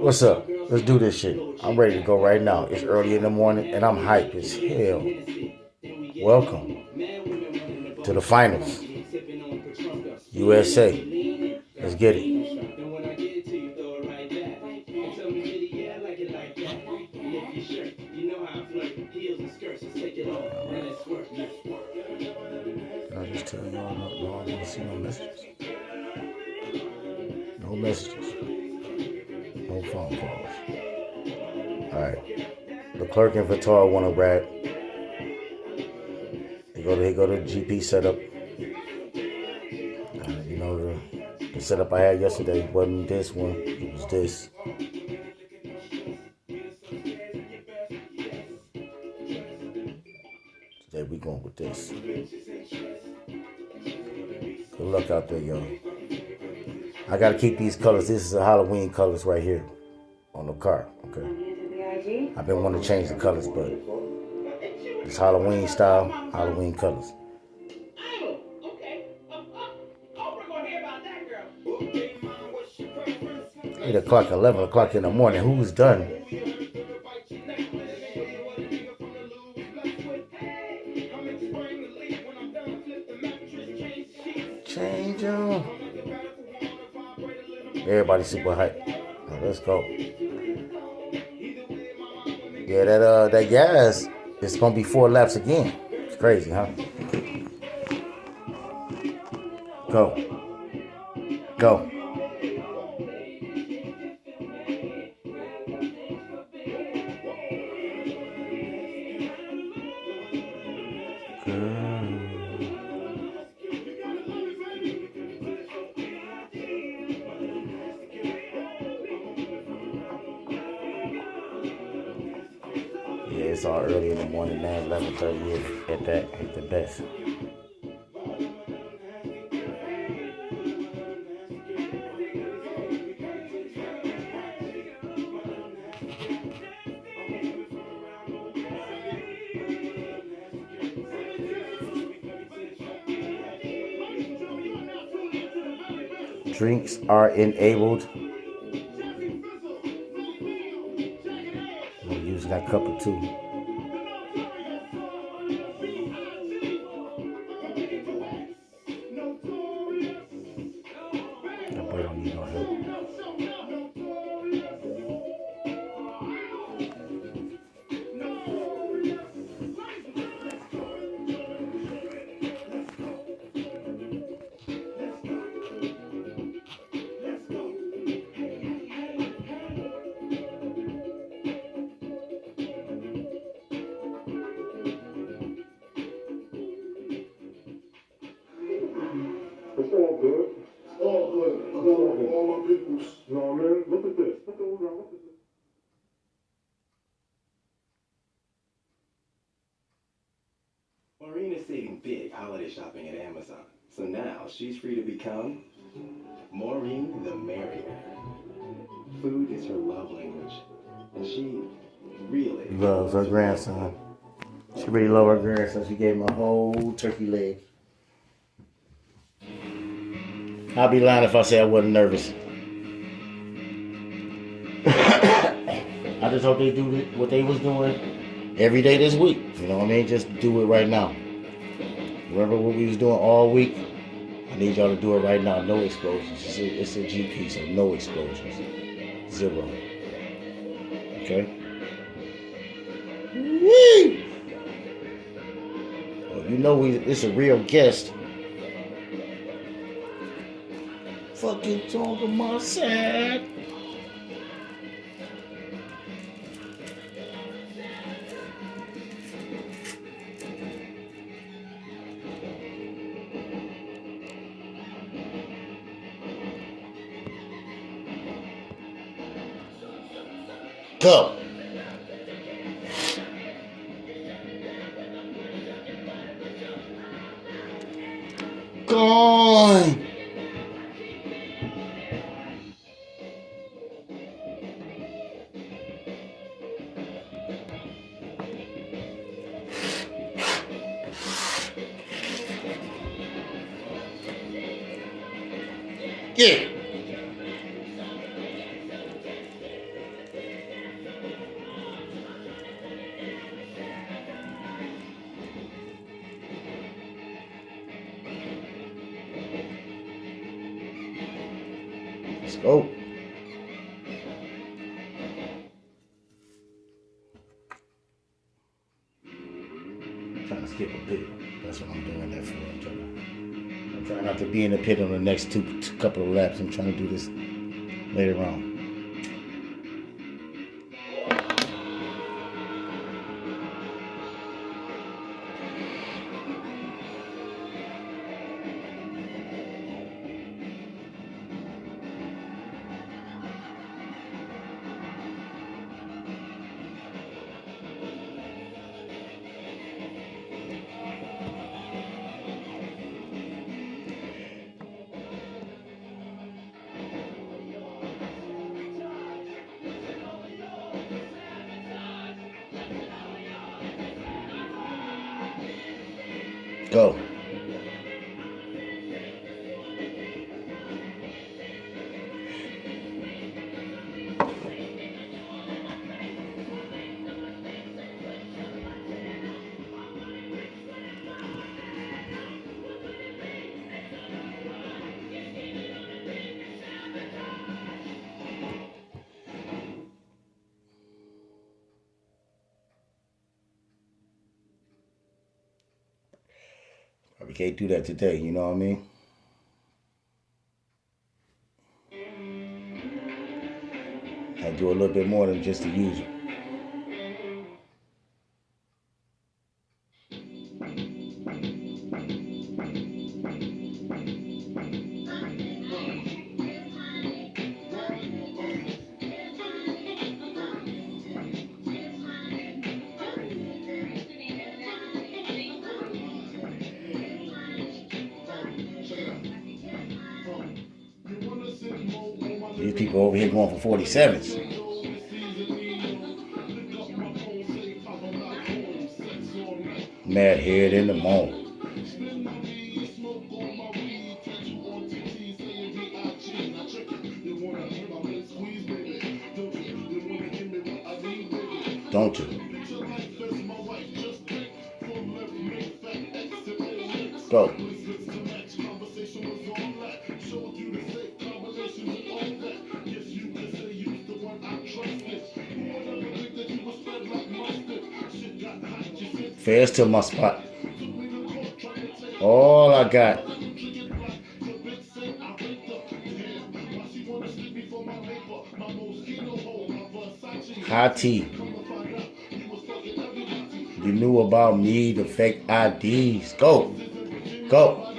What's up? Let's do this shit. I'm ready to go right now. It's early in the morning and I'm hyped as hell. Welcome to the finals. USA. Let's get it. I'll just tell y'all no, I don't see no messages. No messages. No phone calls. Alright. The clerk and Vitar want to grab. They go to GP setup. You know, the setup I had yesterday wasn't this one. It was this. Today we going with this. Good luck out there, y'all. I gotta keep these colors. This is the Halloween colors right here on the car. Okay. I've been wanting to change the colors, but it's Halloween style, Halloween colors. Eight o'clock, 11 o'clock in the morning. Who's done? Change them. Everybody super hype. Right, let's go. Yeah, that gas, it's gonna be 4 laps again. It's crazy, huh? Go. Go. Yeah, it's all early in the morning now, 11:30 at the best. Drinks are enabled. I'm gonna use that cup or two. That boy don't need no help. It's all good. It's all good. All my peoples. You know what I mean? Look at this. Look at this. Maureen is saving big holiday shopping at Amazon. So now she's free to become Maureen the Merrier. Food is her love language. And she really Loves her grandson. She really loves her grandson. She gave him a whole turkey leg. I'd be lying if I say I wasn't nervous. I just hope they do what they was doing every day this week. You know what I mean? Just do it right now. Remember what we was doing all week? I need y'all to do it right now. No explosions. It's a GP, so no explosions. 0. Okay? Woo! Oh, you know it's a real guest. Fucking talking my side. Go. Gone. Yeah. go. I'm trying to skip a bit. That's what I'm doing that for. I'm trying not to be in the pit on the next two couple of laps. I'm trying to do this later on. Go. Probably can't do that today, you know what I mean? I do a little bit more than just the usual. These people over here going for 47s. Mad head in the morning. Don't you? Go. Fast to my spot. All I got. High tea. You knew about me, the fake IDs. Go. Go.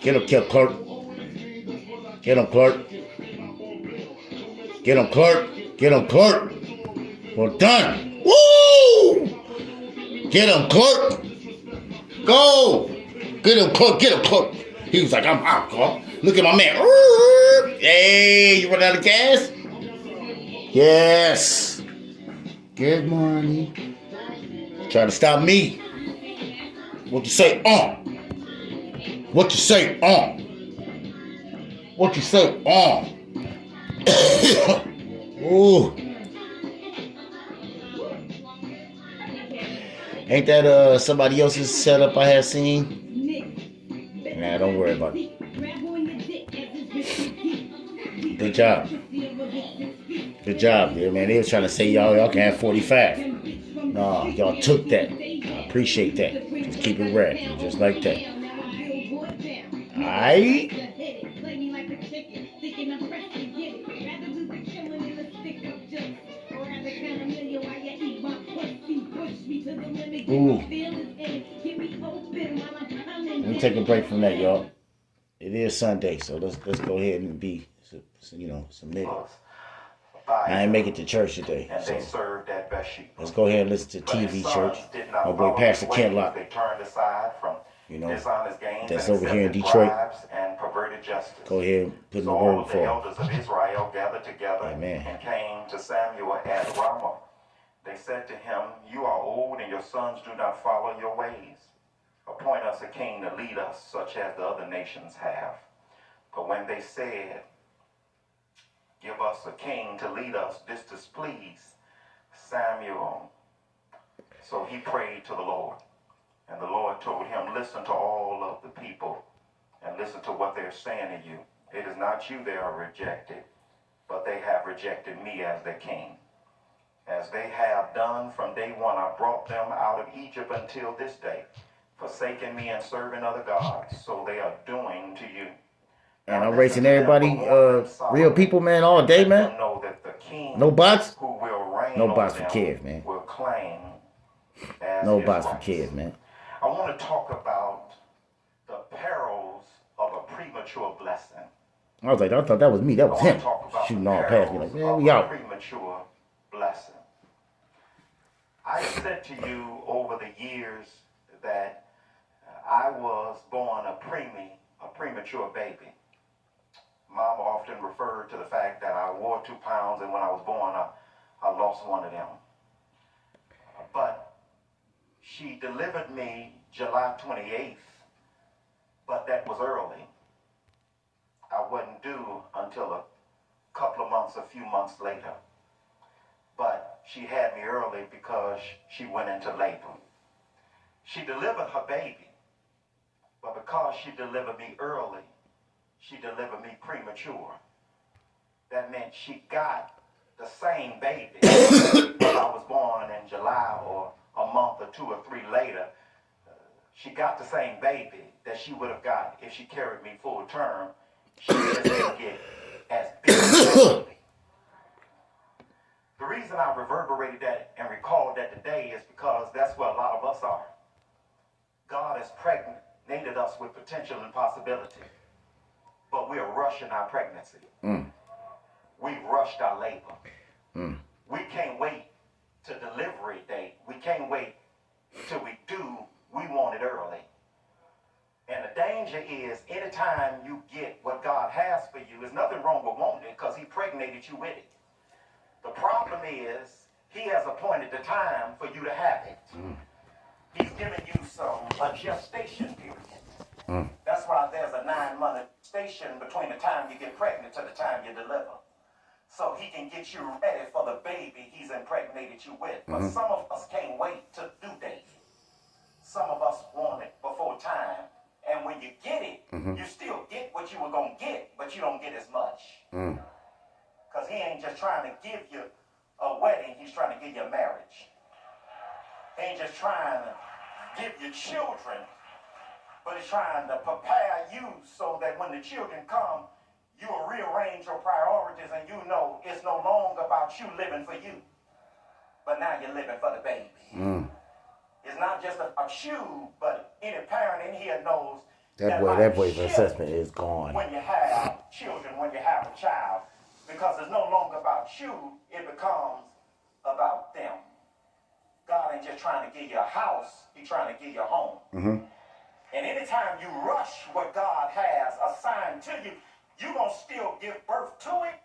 Get him, Clerk. Get him, Clerk. Get him, Clerk. Get him, Clerk. We're done. Woo! Get him, Clerk. Go. Get him, Clerk. Get him, Clerk. He was like, I'm out, Clerk. Look at my man. Hey, you run out of gas? Yes. Good morning. Trying to stop me. What you say? What you say? What you say? Ooh. Ain't that somebody else's setup I had seen? Nah, don't worry about it. Good job. Good job, dude, man. They was trying to say y'all can have 45. Nah, y'all took that. I appreciate that. Just keep it rad, just like that. Alright? Ooh. Let me take a break from that, y'all. It is Sunday, so let's go ahead and be, some niggas. I ain't make it to church today, so let's go ahead and listen to TV church. My boy Pastor Kentlock, that's over here in Detroit. Go ahead and put in the word for him. Amen. And came to Samuel at Ramah. They said to him, you are old and your sons do not follow your ways. Appoint us a king to lead us, such as the other nations have. But when they said, give us a king to lead us, this displeased Samuel. So he prayed to the Lord. And the Lord told him, listen to all of the people and listen to what they're saying to you. It is not you they are rejected. but they have rejected me as their king. As they have done from day one, I brought them out of Egypt until this day, forsaking me and serving other gods, so they are doing to you. And I'm racing everybody, real people, man, all day, man. Know that the king No bots? who will reign No over bots for them kids, man. will claim as No his bots for rights. kids, man. I want to talk about the perils of a premature blessing. I was like, I thought that was me. That was I want him to talk about shooting the all past me. perils Like, man, of we a out. premature blessing. I said to you over the years that I was born a premature baby. Mama often referred to the fact that I wore 2 pounds, and when I was born, I lost one of them. But she delivered me July 28th, but that was early. I wasn't due until a few months later. But she had me early because she went into labor. She delivered her baby, but because she delivered me early, she delivered me premature. That meant she got the same baby. If I was born in July or a month or 2 or 3 later, she got the same baby that she would have got if she carried me full term. She just didn't get as big as the baby. The reason I reverberated that and recalled that today is because that's where a lot of us are. God has pregnated us with potential and possibility, but we are rushing our pregnancy. We've rushed our labor. We can't wait to delivery date. We can't wait till we do. We want it early. And the danger is anytime you get what God has for you, there's nothing wrong with wanting it because he pregnated you with it. The problem is he has appointed the time for you to have it. He's given you a gestation period. That's why there's a 9-month station between the time you get pregnant to the time you deliver. So he can get you ready for the baby he's impregnated you with. But some of us can't wait to due date. Some of us want it before time. And when you get it, you still get what you were going to get, but you don't get as much. Because he ain't just trying to give you a wedding, he's trying to give you a marriage. He ain't just trying to give you children, but he's trying to prepare you so that when the children come, you will rearrange your priorities and you know it's no longer about you living for you, but now you're living for the baby. It's not just about you, but any parent in here knows That boy's assessment is gone. when you have children, when you have a child, because it's no longer about you, it becomes about them. God ain't just trying to give you a house, he's trying to give you a home. And anytime you rush what God has assigned to you, you're going to still give birth to it.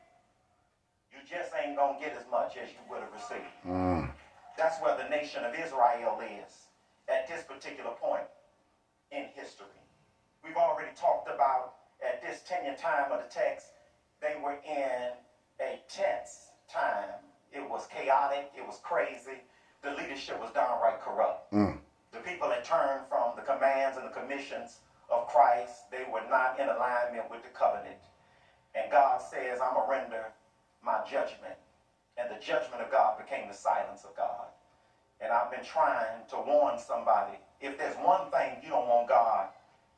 You just ain't going to get as much as you would have received. That's where the nation of Israel is at this particular point in history. We've already talked about at this tenure time of the text, they were in a tense time. It was chaotic. It was crazy. The leadership was downright corrupt. The people had turned from the commands and the commissions of Christ. They were not in alignment with the covenant. And God says, I'm going to render my judgment. And the judgment of God became the silence of God. And I've been trying to warn somebody, if there's one thing you don't want God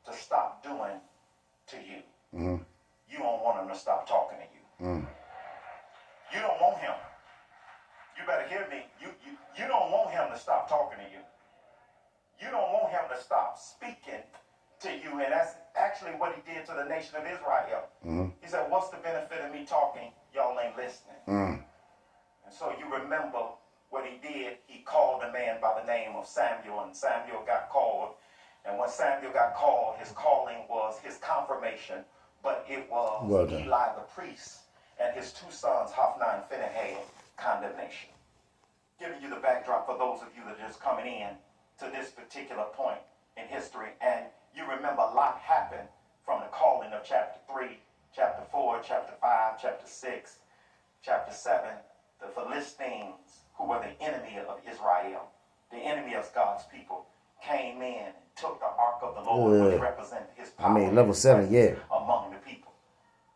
to stop doing to you, you don't want him to stop talking to you. You don't want him. You better hear me. You don't want him to stop talking to you. You don't want him to stop speaking to you. And that's actually what he did to the nation of Israel. He said, what's the benefit of me talking? Y'all ain't listening. And so you remember what he did. He called a man by the name of Samuel, and Samuel got called. And when Samuel got called, his calling was his confirmation, but it was Eli the priest and his 2 sons, Hophni and Phinehas, condemnation. Giving you the backdrop for those of you that are just coming in to this particular point in history. And you remember a lot happened from the calling of chapter 3, chapter 4, chapter 5, chapter 6, chapter 7. The Philistines, who were the enemy of Israel, the enemy of God's people, came in and took the ark of the Lord, which represented his power. level 7, yeah. Among the people.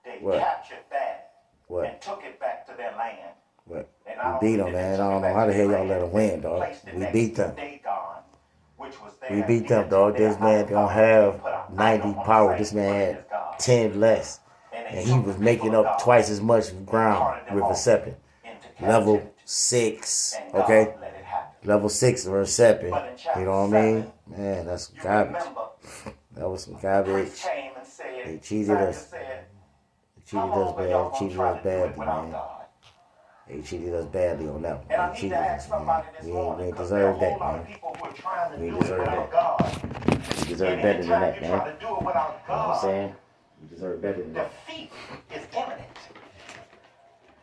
They captured that What? and took it back to their land. What? And We beat them, man. I don't know how the hell y'all let them win, dog. We beat them. We beat them, dog. This man don't have 90 power. This man had 10 less. And he was making up twice as much ground with a Sepin. Level 6, okay? Level 6 or a Sepin. You know what I mean? Man, that's garbage. That was some garbage. They cheated us. They cheated us bad. Cheated us badly, man. They cheated us badly on that one. They cheated us, man. We ain't deserve that, man. We ain't deserve that. We deserve better than that, man. You know what I'm saying? We deserve better than that. Defeat is imminent.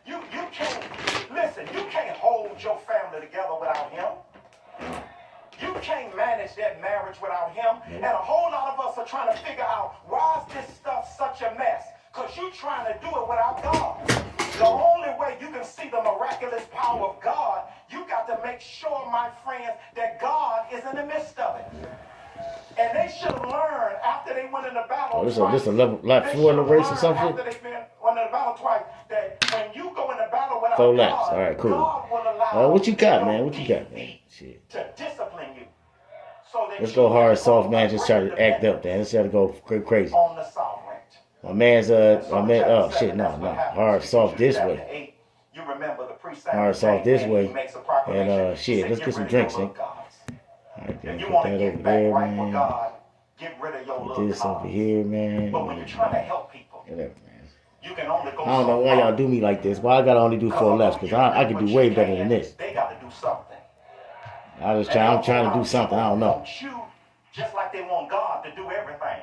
You can't, listen, you can't hold your family together without him. You can't manage that marriage without him. And a whole lot of us are trying to figure out why is this stuff such a mess? Because you're trying to do it without God. The only way you can see the miraculous power of God, you got to make sure, my friends, that God is in the midst of it. And they should have learned after they went in the battle. Oh, this a level, like 4 in the race or something? After they've been went in the battle twice, that when you go in the battle without 4 laps. God, All right, cool. God will allow What you got, man? What you got, man? Shit. to discipline you. So that Let's you go hard, can soft, man. Just try to operate act up, man. Let's try to go crazy. on the sovereign. My man's, oh, shit, no. Hard, soft this way. You remember the priest Hard, soft this way. makes a proclamation. And, shit, let's get some drinks, man. All right, If then, you put want to that get over back there, right with man. God, get rid of your Put little this over cars. here, man. But when you're trying to help people, Whatever, man. you can only go I don't know so why y'all far. do me like this. Why I gotta only do 4 laps? Because I could do way better than this. They got to do something. I'm trying to do something. I don't know. Want you just like they want God to do everything.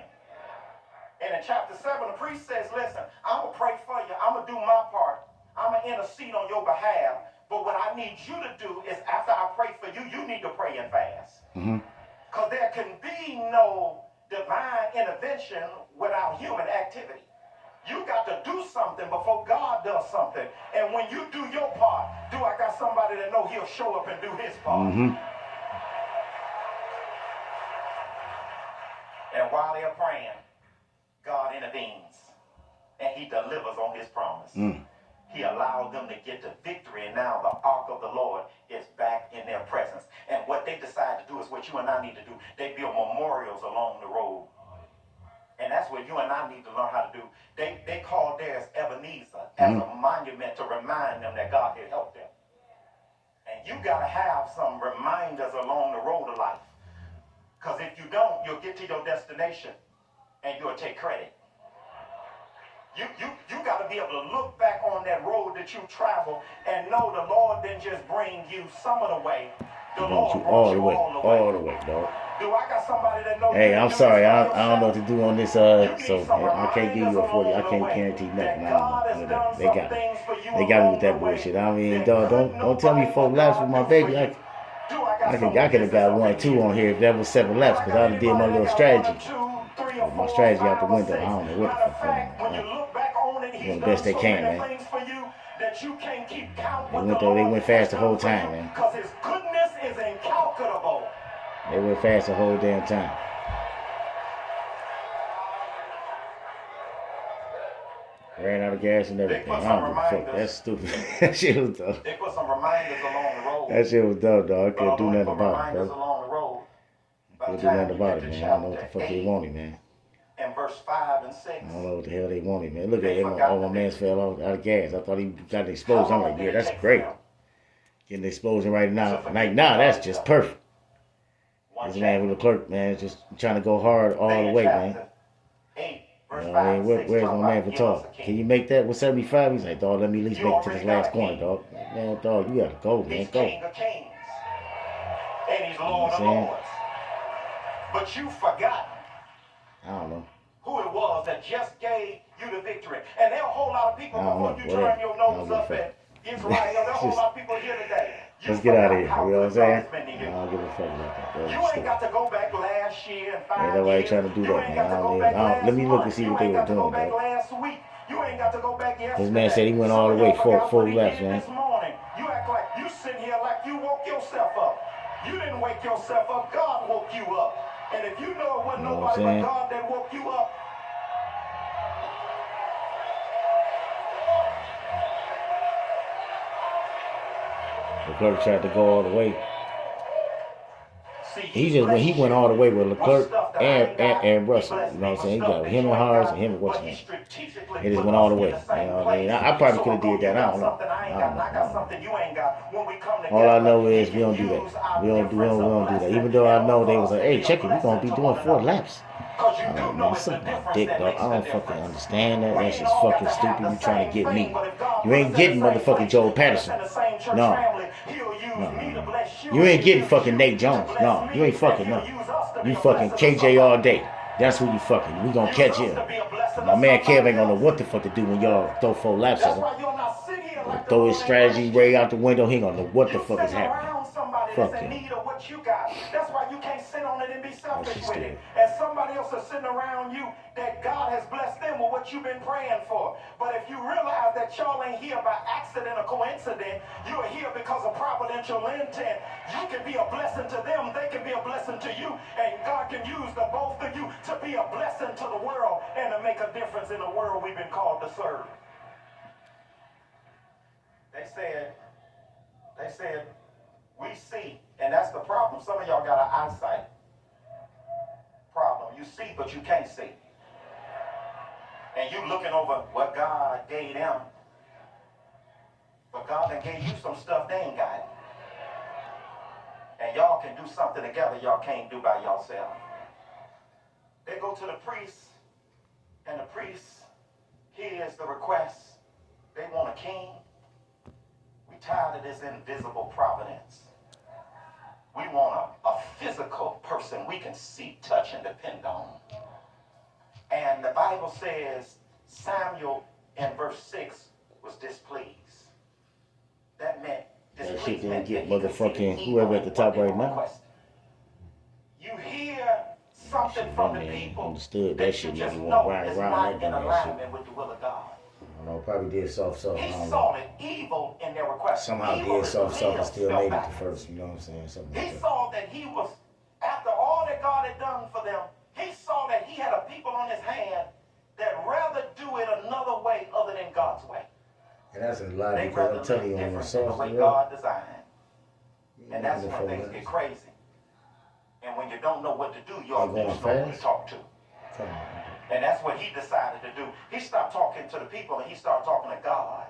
And in chapter 7, the priest says, listen, I'm going to pray for you. I'm going to do my part. I'm going to intercede on your behalf. But what I need you to do is after I pray for you, you need to pray and fast. Because there can be no divine intervention without human activity. You got to do something before God does something. And when you do your part, I got somebody that know he'll show up and do his part. And while they're praying, God intervenes. And he delivers on his promise. He allowed them to get to victory. And now the ark of the Lord is back in their presence. And what they decide to do is what you and I need to do. They build memorials along the road. And that's what you and I need to learn how to do. They call theirs Ebenezer as a monument to remind them that God had helped them. And you got to have some reminders along the road of life. Because if you don't, you'll get to your destination and you'll take credit. You got to be able to look back on that road that you travel and know the Lord didn't just bring you some of the way. The Lord brought All you the way, all the way. dog. Do I got somebody that knows? Hey, I'm sorry. I don't know what to do on this. So You need some I can't give you a 40. I reminders can't along the guarantee way nothing. that God has done They some got things for you me. They got me with that along the way bullshit. I mean, that dog, couldn't don't tell me nobody 4 but laps God with my do baby. for you. I could have got 1 or 2 on here if that was 7 laps because I done did my little strategy. My strategy out the window. I don't know what the fuck When you look back on it, he's doing the done best they so can, many man. things for you that you can't keep count They with went the though. They Lord went fast the has whole done for time, you, man. because his goodness is incalculable. They went fast the whole damn time. Ran out of gas and everything. I don't give a fuck. That's stupid. That shit was dumb. They put some reminders along the road. That shit was dumb, dog. I But couldn't do although nothing they put about it, reminders bro. along the road, by Couldn't the do time nothing you about get it, to man. I don't know what the chapter fuck they 8 wanted, man. and verse 5 and 6, I don't know what the hell they wanted, man. Look at They him. forgot Oh, my the man victory. fell out of gas. I thought he got exposed. I'm like, yeah, that's great. Getting the explosion right now. Like, nah, that's just perfect. This man with the clerk, man, just trying to go hard all the way, man. 8, You verse know 5 what I mean? and 6, Where's talk my man about for give us a talk? king. Can you make that with 75? He's like, dog, let me at least You make it to this already got last a corner, king. dog. Man, dog, you gotta go, man. He's Go. King of Kings. And he's Lord of You know what I'm saying? Lords. But you forgot I don't know. who it was that just gave you the victory. And there are a whole lot of people I don't before know. you Whatever. turn your I don't nose give a up fuck. at Israel. There are a whole lot of people here today. You Let's get out of forgot here. how You know what I'm good saying? God has been to I you. don't give a fuck about that. That's You ain't stupid. got to go back last year and 5 Ain't nobody years. trying to do You that, ain't man. got to I go don't back even- I don't- last let me look and month. see You what they ain't were got to go doing, back dog. last week. You ain't got to go back yesterday. This man said he went Some all of the way y'all forgot four what he laps, did man. This morning, you act like you sitting here like you woke yourself up. You didn't wake yourself up. God woke you up. And if you know it wasn't You know what I'm nobody but saying? God that woke you up, Leclerc tried to go all the way. See, He went all the way with Leclerc and Russell. You know what I'm saying? He got him and Harris and him and what's his name. He just went all the way. You know what I mean? I probably could have did that. I don't know. All I know is we don't do that. We don't do that. Even though I know they was like, hey, check it, we're gonna be doing 4 laps. I'm like, man, suck my dick, dog. I don't fucking understand that. That's just fucking stupid. You trying to get me. You ain't getting motherfucking Joel Patterson. No. You ain't getting fucking Nate Jones. No. You ain't fucking no. You fucking KJ all day. That's who you fucking. We gonna catch him. My man Kev ain't gonna know what the fuck to do when y'all throw 4 laps at him. Throw his strategy way out the window. He ain't gonna know what the fuck is happening. Fuck him. That's why you can't sit on it and be selfish with it. And somebody else is sitting around you that God has blessed them with what you've been praying for. But if you realize that y'all ain't here by accident or coincidence, you are here because of providential intent. You can be a blessing to them, they can be a blessing to you, and God can use the both of you to be a blessing to the world and to make a difference in the world we've been called to serve. They said, we see, and that's the problem. Some of y'all got an eyesight problem. You see, but you can't see. And you looking over what God gave them, but God done gave you some stuff they ain't got. And y'all can do something together y'all can't do by yourself. They go to the priest, and the priest hears the request. They want a king. We tired of this invisible providence. We want a physical person we can see, touch, and depend on. And the Bible says Samuel in verse 6 was displeased. That meant that shit didn't get motherfucking whoever at the top right now. You hear something from the people understood that shit just nigga know went it's right not around in that alignment shit. with the will of God. I don't know, probably did soft. He saw the evil in their request. Somehow Evil did soft and still made it to backwards. first. You know what I'm saying? Something He like that. saw that he was, after all that God had done for them, he saw that he had a people on his hand that rather do it another way other than God's way. And that's a lie They because rather I'm telling live you, on the different than the soft way God designed. And that's when before things that. get crazy. And when you don't know what to do, you I'm all going just know who to fast. talk to. Come on. And that's what he decided to do. He stopped talking to the people and he started talking to God.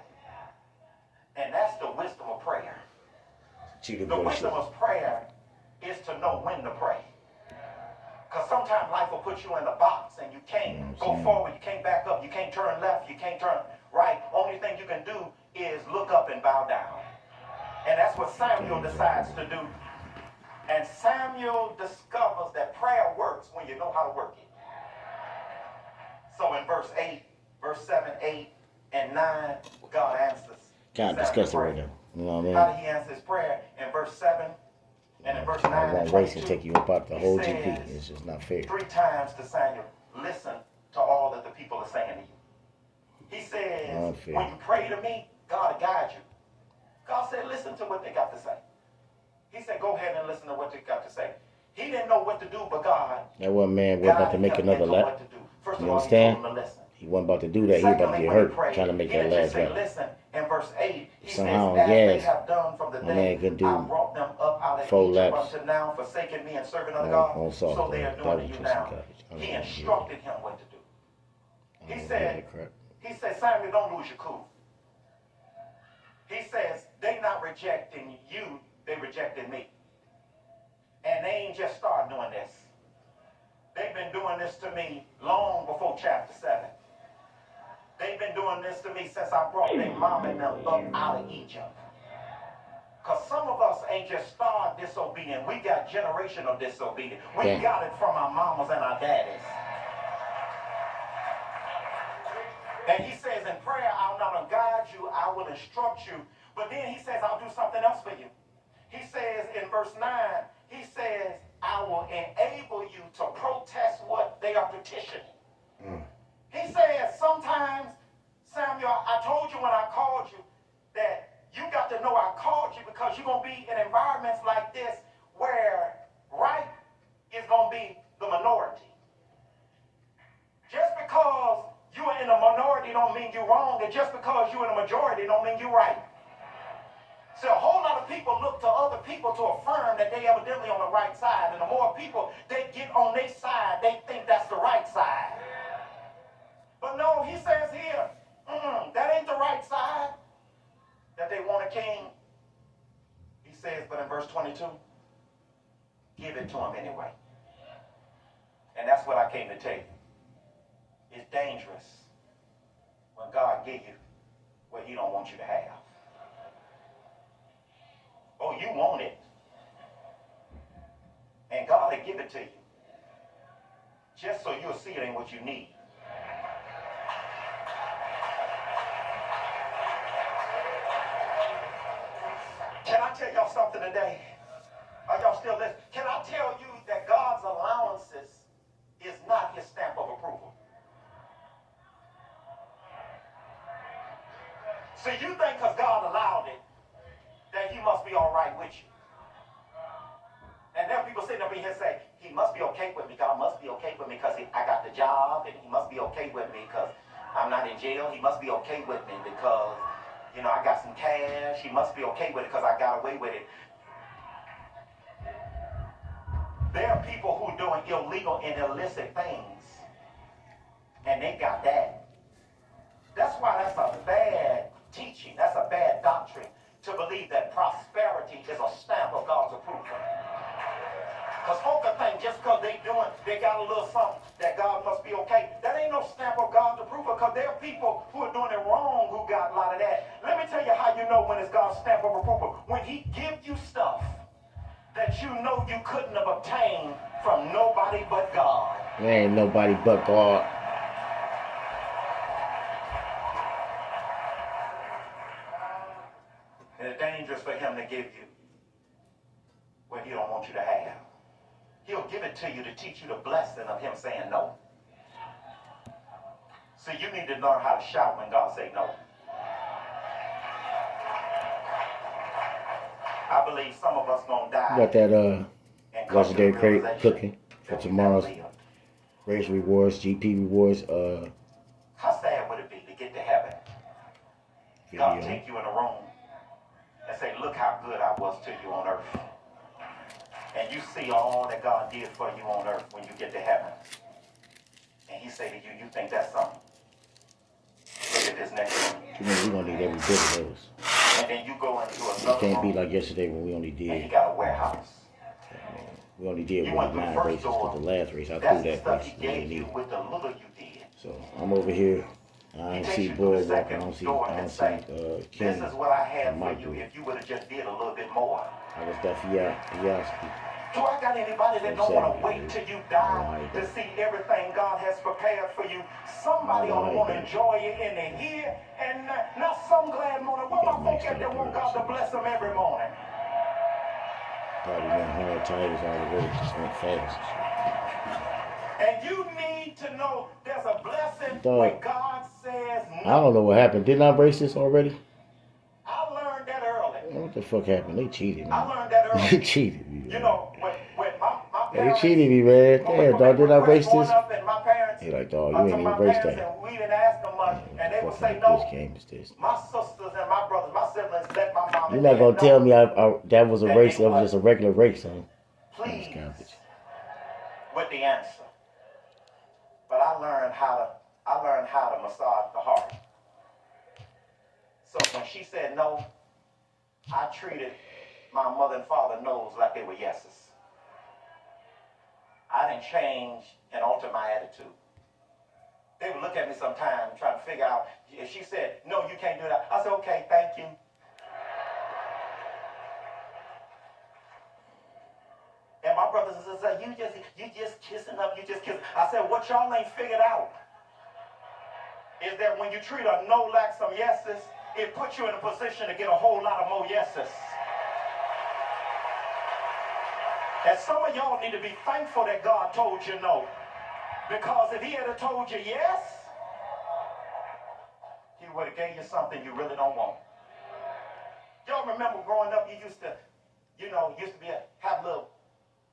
And that's the wisdom of prayer. Cheetah The boy wisdom shit. of prayer is to know when to pray. Because sometimes life will put you in a box and you can't go forward, you can't back up, you can't turn left, you can't turn right. Only thing you can do is look up and bow down. And that's what Samuel decides to do. And Samuel discovers that prayer works when you know how to work it. So in verse 7, 8, and 9, God answers. Can't discuss it right now. You know what I How mean? did he answer his prayer? In verse 7 and in verse 9 I and won't race and 22, take you about the whole he GP. says It's just not fair. 3 times to Samuel, listen to all that the people are saying to you. He says, Unfair. when you pray to me, God will guide you. God said, listen to what they got to say. He said, go ahead and listen to what they got to say. He didn't know what to do, but God. That one man was about to make another lap. You understand? He wasn't about to do that. He was about to get hurt trying to make that last lap. Listen, in verse 8, he Somehow, says, as they yes, have done from the my day man could do I brought them up out of 4 Egypt laps until now, forsaking me and serving other on gods. soft, So they are that doing was to you just now. some garbage. I don't He wanna hear instructed him what to do. I He don't said, wanna hear that crap. he said, Samuel, don't lose your cool. He says, they not rejecting you, they rejected me. And they ain't just started doing this. They've been doing this to me long before chapter 7. They've been doing this to me since I brought their mom and them up out of Egypt. Because some of us ain't just starved disobedient. We got generational disobedience. We Yeah. got it from our mamas and our daddies. And he says, in prayer, I'll not only guide you, I will instruct you. But then he says, I'll do something else for you. He says in verse 9, he says, I will enable you to protest what they are petitioning. He says, sometimes, Samuel, I told you when I called you that you got to know I called you because you're going to be in environments like this where right is going to be the minority. Just because you are in a minority don't mean you're wrong, and just because you're in a majority don't mean you're right. So a whole lot of people people look to other people to affirm that they evidently on the right side, and the more people they get on their side, they think that's the right side. But no, he says here, that ain't the right side, that they want a king. He says, but in verse 22, give it to him anyway. And that's what I came to tell you. It's dangerous when God gives you what he don't want you to have. Oh, you want it. And God will give it to you. Just so you'll see it ain't what you need. Can I tell y'all something today? Are y'all still listening? Can I tell you that God's allowances is not his stamp of approval? See, you think because God allowed it, that he must be all right with you. And there are people sitting up in here saying, he must be okay with me. God must be okay with me because I got the job, and he must be okay with me because I'm not in jail. He must be okay with me because, you know, I got some cash. He must be okay with it because I got away with it. There are people who are doing illegal and illicit things, and they got that. That's why that's a bad teaching. That's a bad doctrine to believe that prosperity is a stamp of God's approval. Because folk think just because they got a little something that God must be okay. That ain't no stamp of God's approval, because there are people who are doing it wrong who got a lot of that. Let me tell you how you know when it's God's stamp of approval. When he gives you stuff that you know you couldn't have obtained from nobody but God. There ain't nobody but God. And it's dangerous for him to give you what he don't want you to have. He'll give it to you to teach you the blessing of him saying no. So you need to learn how to shout when God say no. I believe some of us gonna die. Got that legendary crate cooking for that we tomorrow's never lived. race rewards, GP rewards, How sad would it be to get to heaven? God video. take you in a room and say, look how good I was to you on earth. And you see all that God did for you on earth when you get to heaven. And he say to you, you think that's something? Look at this next one. You know, we gonna need every bit of those. And then you go into It another can't be room, like yesterday when we only and you did got a warehouse. we only did You what, went through the 9 first races, door. because the last race I That's threw the that stuff race. he We only gave you need. with the little you did. So I'm over here. I He don't takes see you through the Boardwalk. I second don't see door and say, Ken. this is what I had and for Mike you do. if you would have just did a little bit more. I was that Fiasco. Do I got anybody that don't want to wait till you die to see everything God has prepared for you? Somebody ought to want to enjoy it in the here and not some glad morning. What my folk at that want God to bless them every morning? Probably went hard tires all the way, just went fast. And you need to know there's a blessing Dog. when God says I don't know what happened. Didn't I race this already? I learned that early. What the fuck happened? They cheated, I man. learned that early. They cheated me, You man. know, when my They parents... cheated me, man. Damn, dog, did I race this? My parents, He like, dog, you ain't even raced that. and we didn't ask them much, and they would What say fucking no. bitch game is this? My sisters and my brothers, my siblings let my mom. You're not gonna tell me that was a race. That was just a regular race, huh? Please, That's garbage. with the answer. But I learned how to massage the heart. So when she said no, I treated my mother and father no's like they were yeses. I didn't change and alter my attitude. They would look at me sometime trying to figure out, if she said, no, you can't do that, I said, okay, thank you. And my brothers and sisters said, you just kissing up, you just kissing. I said, what y'all ain't figured out is that when you treat a no like some yeses, it puts you in a position to get a whole lot of more yeses. And some of y'all need to be thankful that God told you no. Because if he had told you yes, he would have gave you something you really don't want. Y'all remember growing up, you used to have a little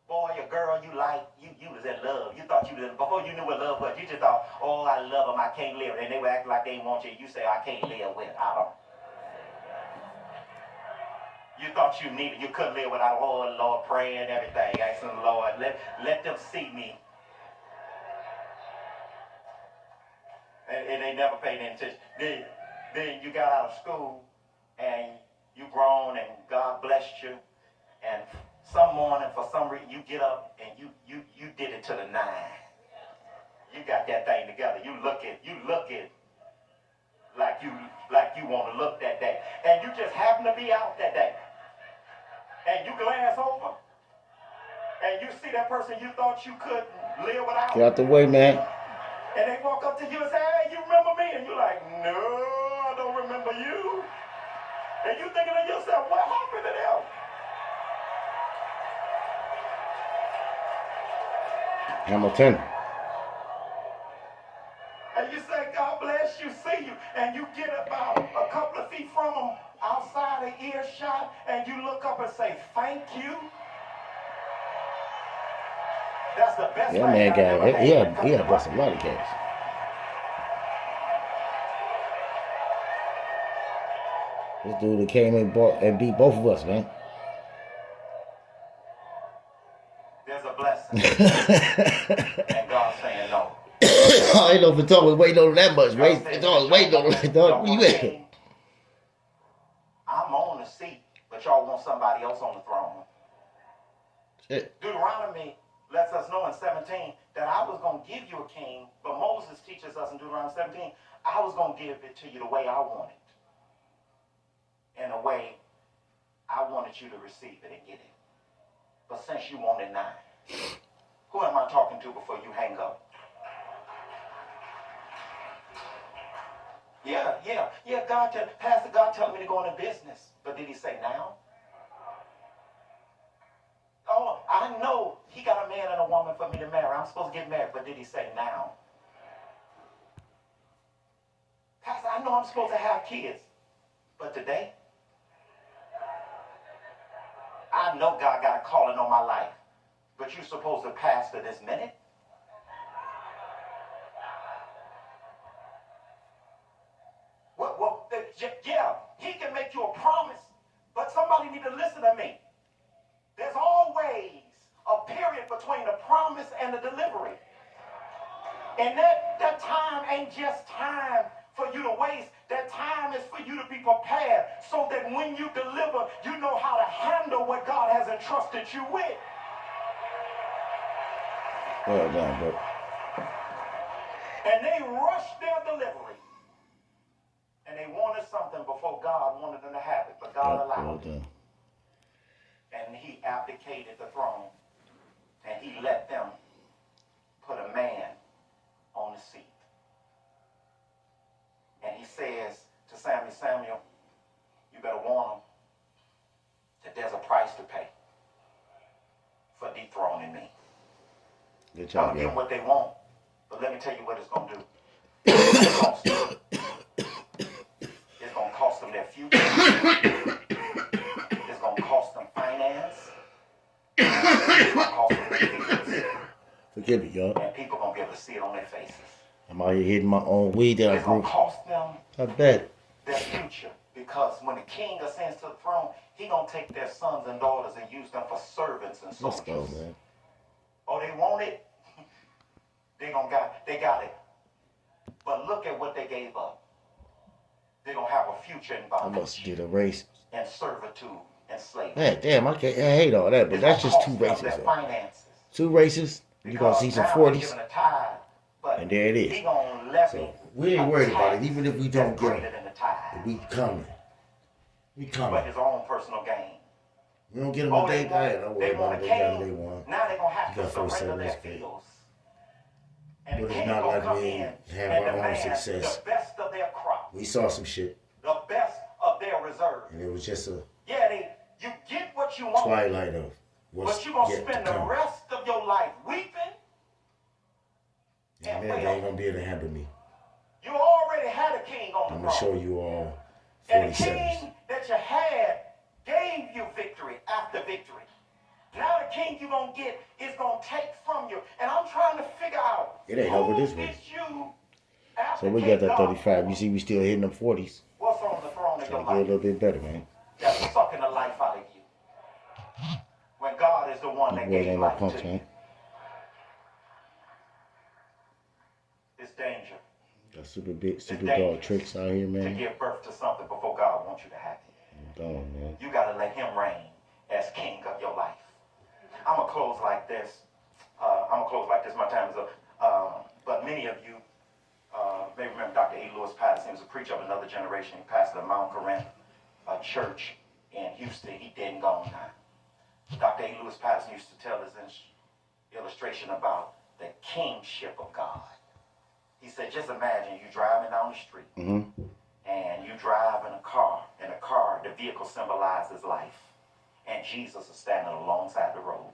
boy or girl you like, you was in love. You thought before you knew what love was, you just thought, oh, I love him, I can't live. And they would act like they want you. You say, I can't live without him. You thought you couldn't live without Lord, praying everything, asking the Lord, let them see me. And they never paid any attention. Then you got out of school and you grown and God blessed you. And some morning, for some reason, you get up and you did it to the 9. You got that thing together. You look it like you want to look that day. And you just happen to be out that day. And you glance over and you see that person you thought you couldn't live without. Get out the way, man. And they walk up to you and say, hey, you remember me? And you're like, no, I don't remember you. And you thinking to yourself, what happened to them? Hamilton. And you say, God bless you, see you. And you get about a couple of feet from them outside of earshot, and you look up and say, thank you. That's the best Yeah, thing man, I've ever guy. had. He had bust a lot of cash. This dude that came and beat both of us, man. There's a blessing. And God's saying no. I ain't know if Vitor was waiting on him that much, man. Vitor was waiting on him. Dog, where you at? I'm on the seat, but y'all want somebody else on the throne. Shit. Deuteronomy lets us know in 17 that I was going to give you a king, but Moses teaches us in Deuteronomy 17, I was going to give it to you the way I want it. In a way I wanted you to receive it and get it. But since you wanted 9, who am I talking to before you hang up? Yeah, Pastor God telling me to go into business. But did he say now? Oh, I know he got a man and a woman for me to marry. I'm supposed to get married, but did he say now? Pastor, I know I'm supposed to have kids, but today? I know God got a calling on my life, but you're supposed to pastor this minute? Yeah, he can make you a promise, but somebody need to listen to me. There's always a period between the promise and the delivery. And that time ain't just time for you to waste. That time is for you to be prepared so that when you deliver, you know how to handle what God has entrusted you with. Well done, bro. And they rushed their delivery. And they wanted something before God wanted them to have it. But God allowed it. And he abdicated the throne. And he let them put a man on the seat. And he says to Samuel, you better warn them that there's a price to pay for dethroning me. Good I'm job, going to give them yeah. what they want. But let me tell you what it's going to do. It's going to cost them their future. It's going to cost them finance. It's going to cost them their kids. Forgive me, y'all. And people going to be able to see it on their faces. I'm out here hitting my own weed that I It's going grew. to cost them I bet. their future. Because when the king ascends to the throne, he going to take their sons and daughters and use them for servants and soldiers. Let's go, man. Oh, they want it? They got it. But look at what they gave up. They're going to have a future in I bondage must did a race. and servitude and slavery. Man, damn, I hate all that, but that's just 2 races. Their Though. finances. 2 races. You gonna see some 40s, and there it is. So we ain't worried about it, even if we don't get it. We coming. We But coming. his own personal gain. We don't get them a day. Don't worry They about want it. a They got king. day one. Now they're going to have You to got first surrender their service, fields. And But the it's king not gonna like come we in have and our own demand success. the best of their crop, We saw some shit, the best of their reserve. and it was just a Yeah, you get what you want, twilight of what's but you're going to yet to spend the come. rest of your life weeping. And man, they ain't gonna be able to handle me. You already had a king on the I'm throne. gonna show you all And the 47s. king that you had gave you victory after victory. Now the king you're going to get is going to take from you. And I'm trying to figure out It ain't over this way. So we got that 35. You see, we still hitting them 40s. What's on the throne of your Trying to get a life little bit better, man. that's sucking the life out of the one that Boy, gave ain't no life punk, to you. man. It's danger Got super big, super dangerous dog tricks out here, to man. give birth to something before God wants you to have it. Don't, man. You got to let him reign as king of your life. I'm going to close like this. My time is up. But many of you may remember Dr. A. Lewis Patterson. He was a preacher of another generation. He pastored at Mount Corinth Church in Houston. He dead and gone now. Dr. A. Lewis Patterson used to tell his illustration about the kingship of God. He said, just imagine you driving down the street. Mm-hmm. And you drive in a car. In a car, the vehicle symbolizes life. And Jesus is standing alongside the road.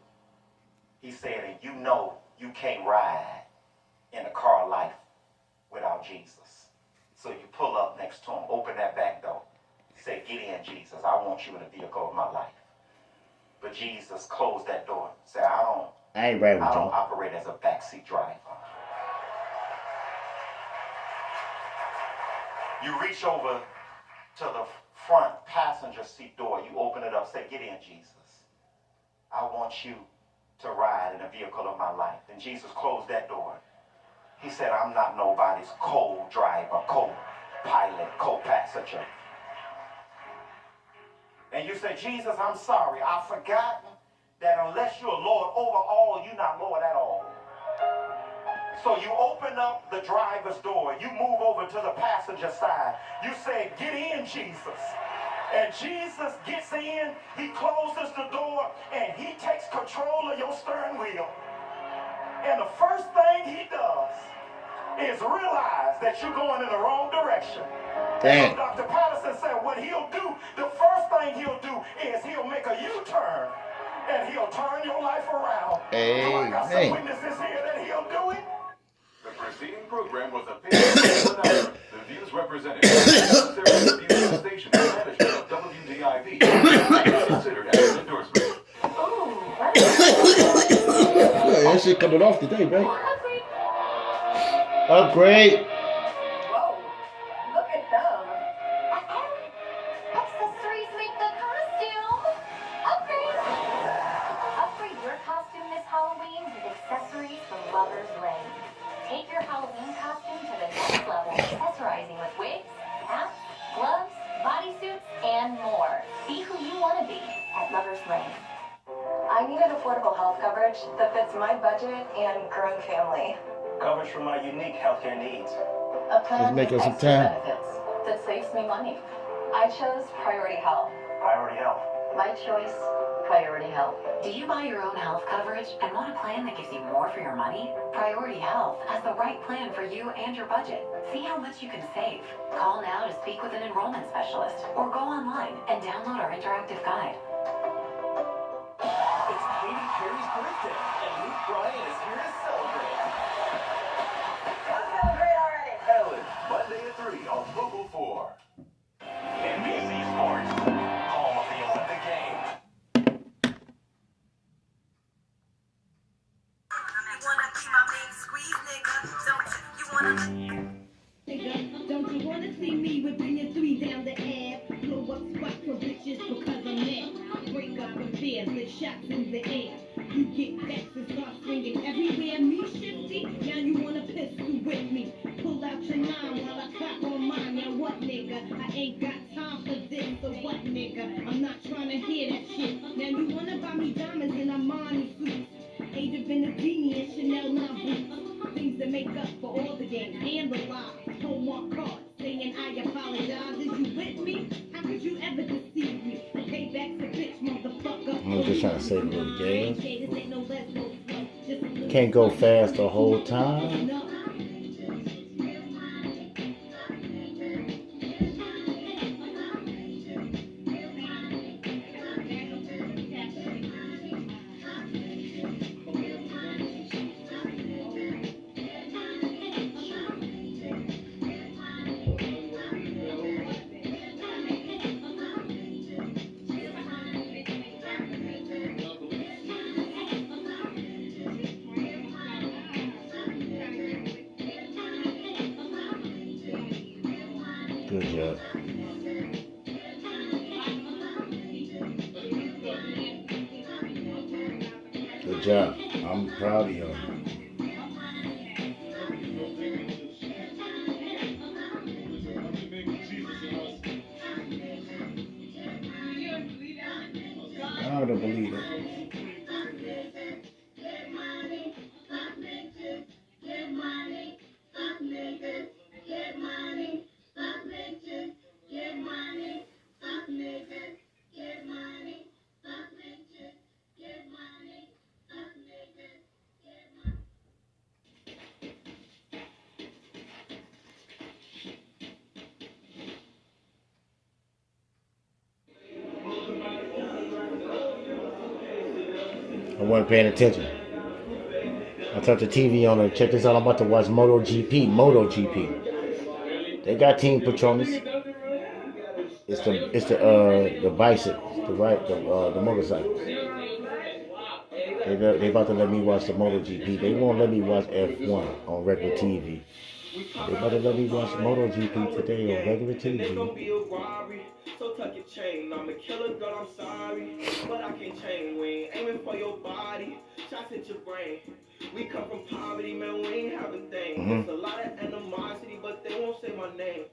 He said, and you know you can't ride in a car of life without Jesus. So you pull up next to him, open that back door. Say, get in, Jesus. I want you in the vehicle of my life. But Jesus closed that door. Said, I ain't right with don't y'all. operate as a backseat driver. You reach over to the front passenger seat door. You open it up. Say, get in, Jesus. I want you to ride in the vehicle of my life. And Jesus closed that door. He said, I'm not nobody's co-driver, co-pilot, co-passenger. And you say, Jesus, I'm sorry. I've forgotten that unless you're Lord over all, you're not Lord at all. So you open up the driver's door. You move over to the passenger side. You say, get in, Jesus. And Jesus gets in. He closes the door, and he takes control of your steering wheel. And the first thing he does is realize that you're going in the wrong direction. Damn. So Dr. Patterson said what he'll do, the first thing he'll do is he'll make a U-turn, and he'll turn your life around. So I got some witnesses here that he'll do it. The preceding program was a paid The views represented by the views station and management of WDIV are considered as an endorsement. Yeah, that shit coming off today, bro. Upgrade. Whoa, look at them. Accessories make the costume. Upgrade. Upgrade your costume this Halloween with accessories from Lover's Lane. Take your Halloween costume to the next level, accessorizing with wigs, hats, gloves, bodysuits, and more. Be who you want to be at Lover's Lane. I needed affordable health coverage that fits my budget and growing family. Coverage for my unique healthcare needs. A plan Let's make with us some extra time. benefits that saves me money. I chose Priority Health. Priority Health. My choice, Priority Health. Do you buy your own health coverage and want a plan that gives you more for your money? Priority Health has the right plan for you and your budget. See how much you can save. Call now to speak with an enrollment specialist or go online and download our interactive guide. It's Katy Perry's birthday, and Luke Bryan is here to celebrate. I'm feeling great already. Ellen, Monday at 3 on Local 4. NBC Sports, home of the Olympic Games. You wanna keep my main squeeze, nigga? Don't you wanna see me whipping your three down the ass? Blow up spot for bitches because I'm mad. Break up affairs with shots in the air. You get vexed and start swinging everywhere. Me shifty, now you wanna pistol with me. Pull out your nine while I clap on mine. Now what, nigga? I ain't got time for this, so what, nigga? I'm not trying to hear that shit. Now you wanna buy me diamonds and I'm Armani suits. Ava Benedini and Chanel 9 boots. Things that make up for all the games and the lies. Hallmark cards saying I apologize. Is you with me? How could you ever deceive me? Payback's a bitch, motherfucker. I'm just trying to save a little gas. Can't go fast the whole time. Good job. Good job. I'm proud of you. I don't believe it. I wasn't paying attention. I turned the TV on and check this out. I'm about to watch MotoGP. MotoGP. They got Team Petronas. It's the bicycle, the motorcycles. They about to let me watch the MotoGP. They won't let me watch F1 on regular TV. They about to let me watch MotoGP today on regular TV. So tuck your chain. I'm a killer, girl, I'm sorry. But I can't change. We ain't aiming for your body. Shots hit your brain. We come from poverty, man, we ain't have a thing. There's a lot of animosity, but they won't say my name.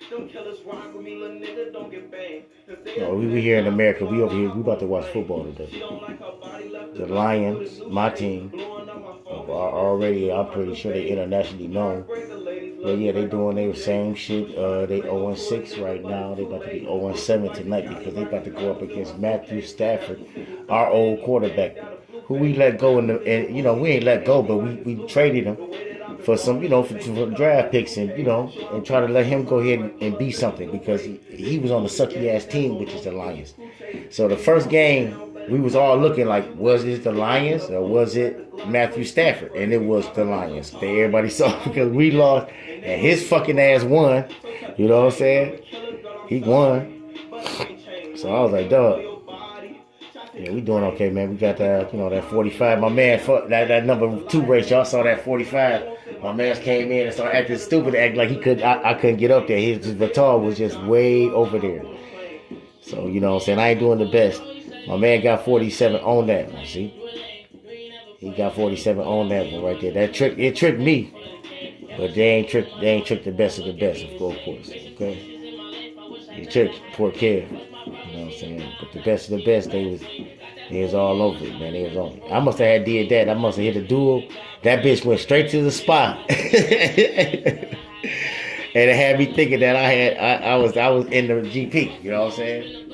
Them killers rock with me, little nigga, don't get banged. No, we here in America. We over here. We about to watch football today. The Lions, my team, are already. I'm pretty sure they internationally known. But yeah, they doing their same shit. They 0-6 right now. They about to be 0-7 tonight because they about to go up against Matthew Stafford, our old quarterback, who we let go and you know, we ain't let go, but we traded him for some, you know, for draft picks and, you know, and try to let him go ahead and be something because he was on the sucky ass team, which is the Lions. So the first game, we was all looking like, was it the Lions or was it Matthew Stafford? And it was the Lions. Everybody saw because we lost and his fucking ass won. You know what I'm saying? He won. So I was like, dog. Yeah, we doing okay, man. We got that, you know, that 45. My man, that number 2 race, y'all saw that 45. My man came in and started acting stupid, acting like he could. I couldn't get up there. His baton was just way over there. So you know what I'm saying? I ain't doing the best. My man got 47 on that one. See, he got 47 on that one right there. That tricked me, but they ain't tricked the best of the best, of course. Okay, he tricked poor kid. You know what I'm saying? But the best of the best, they was all over it, man. They was on it. I must have did that. I must have hit a duel. That bitch went straight to the spot. And it had me thinking that I was in the GP. You know what I'm saying?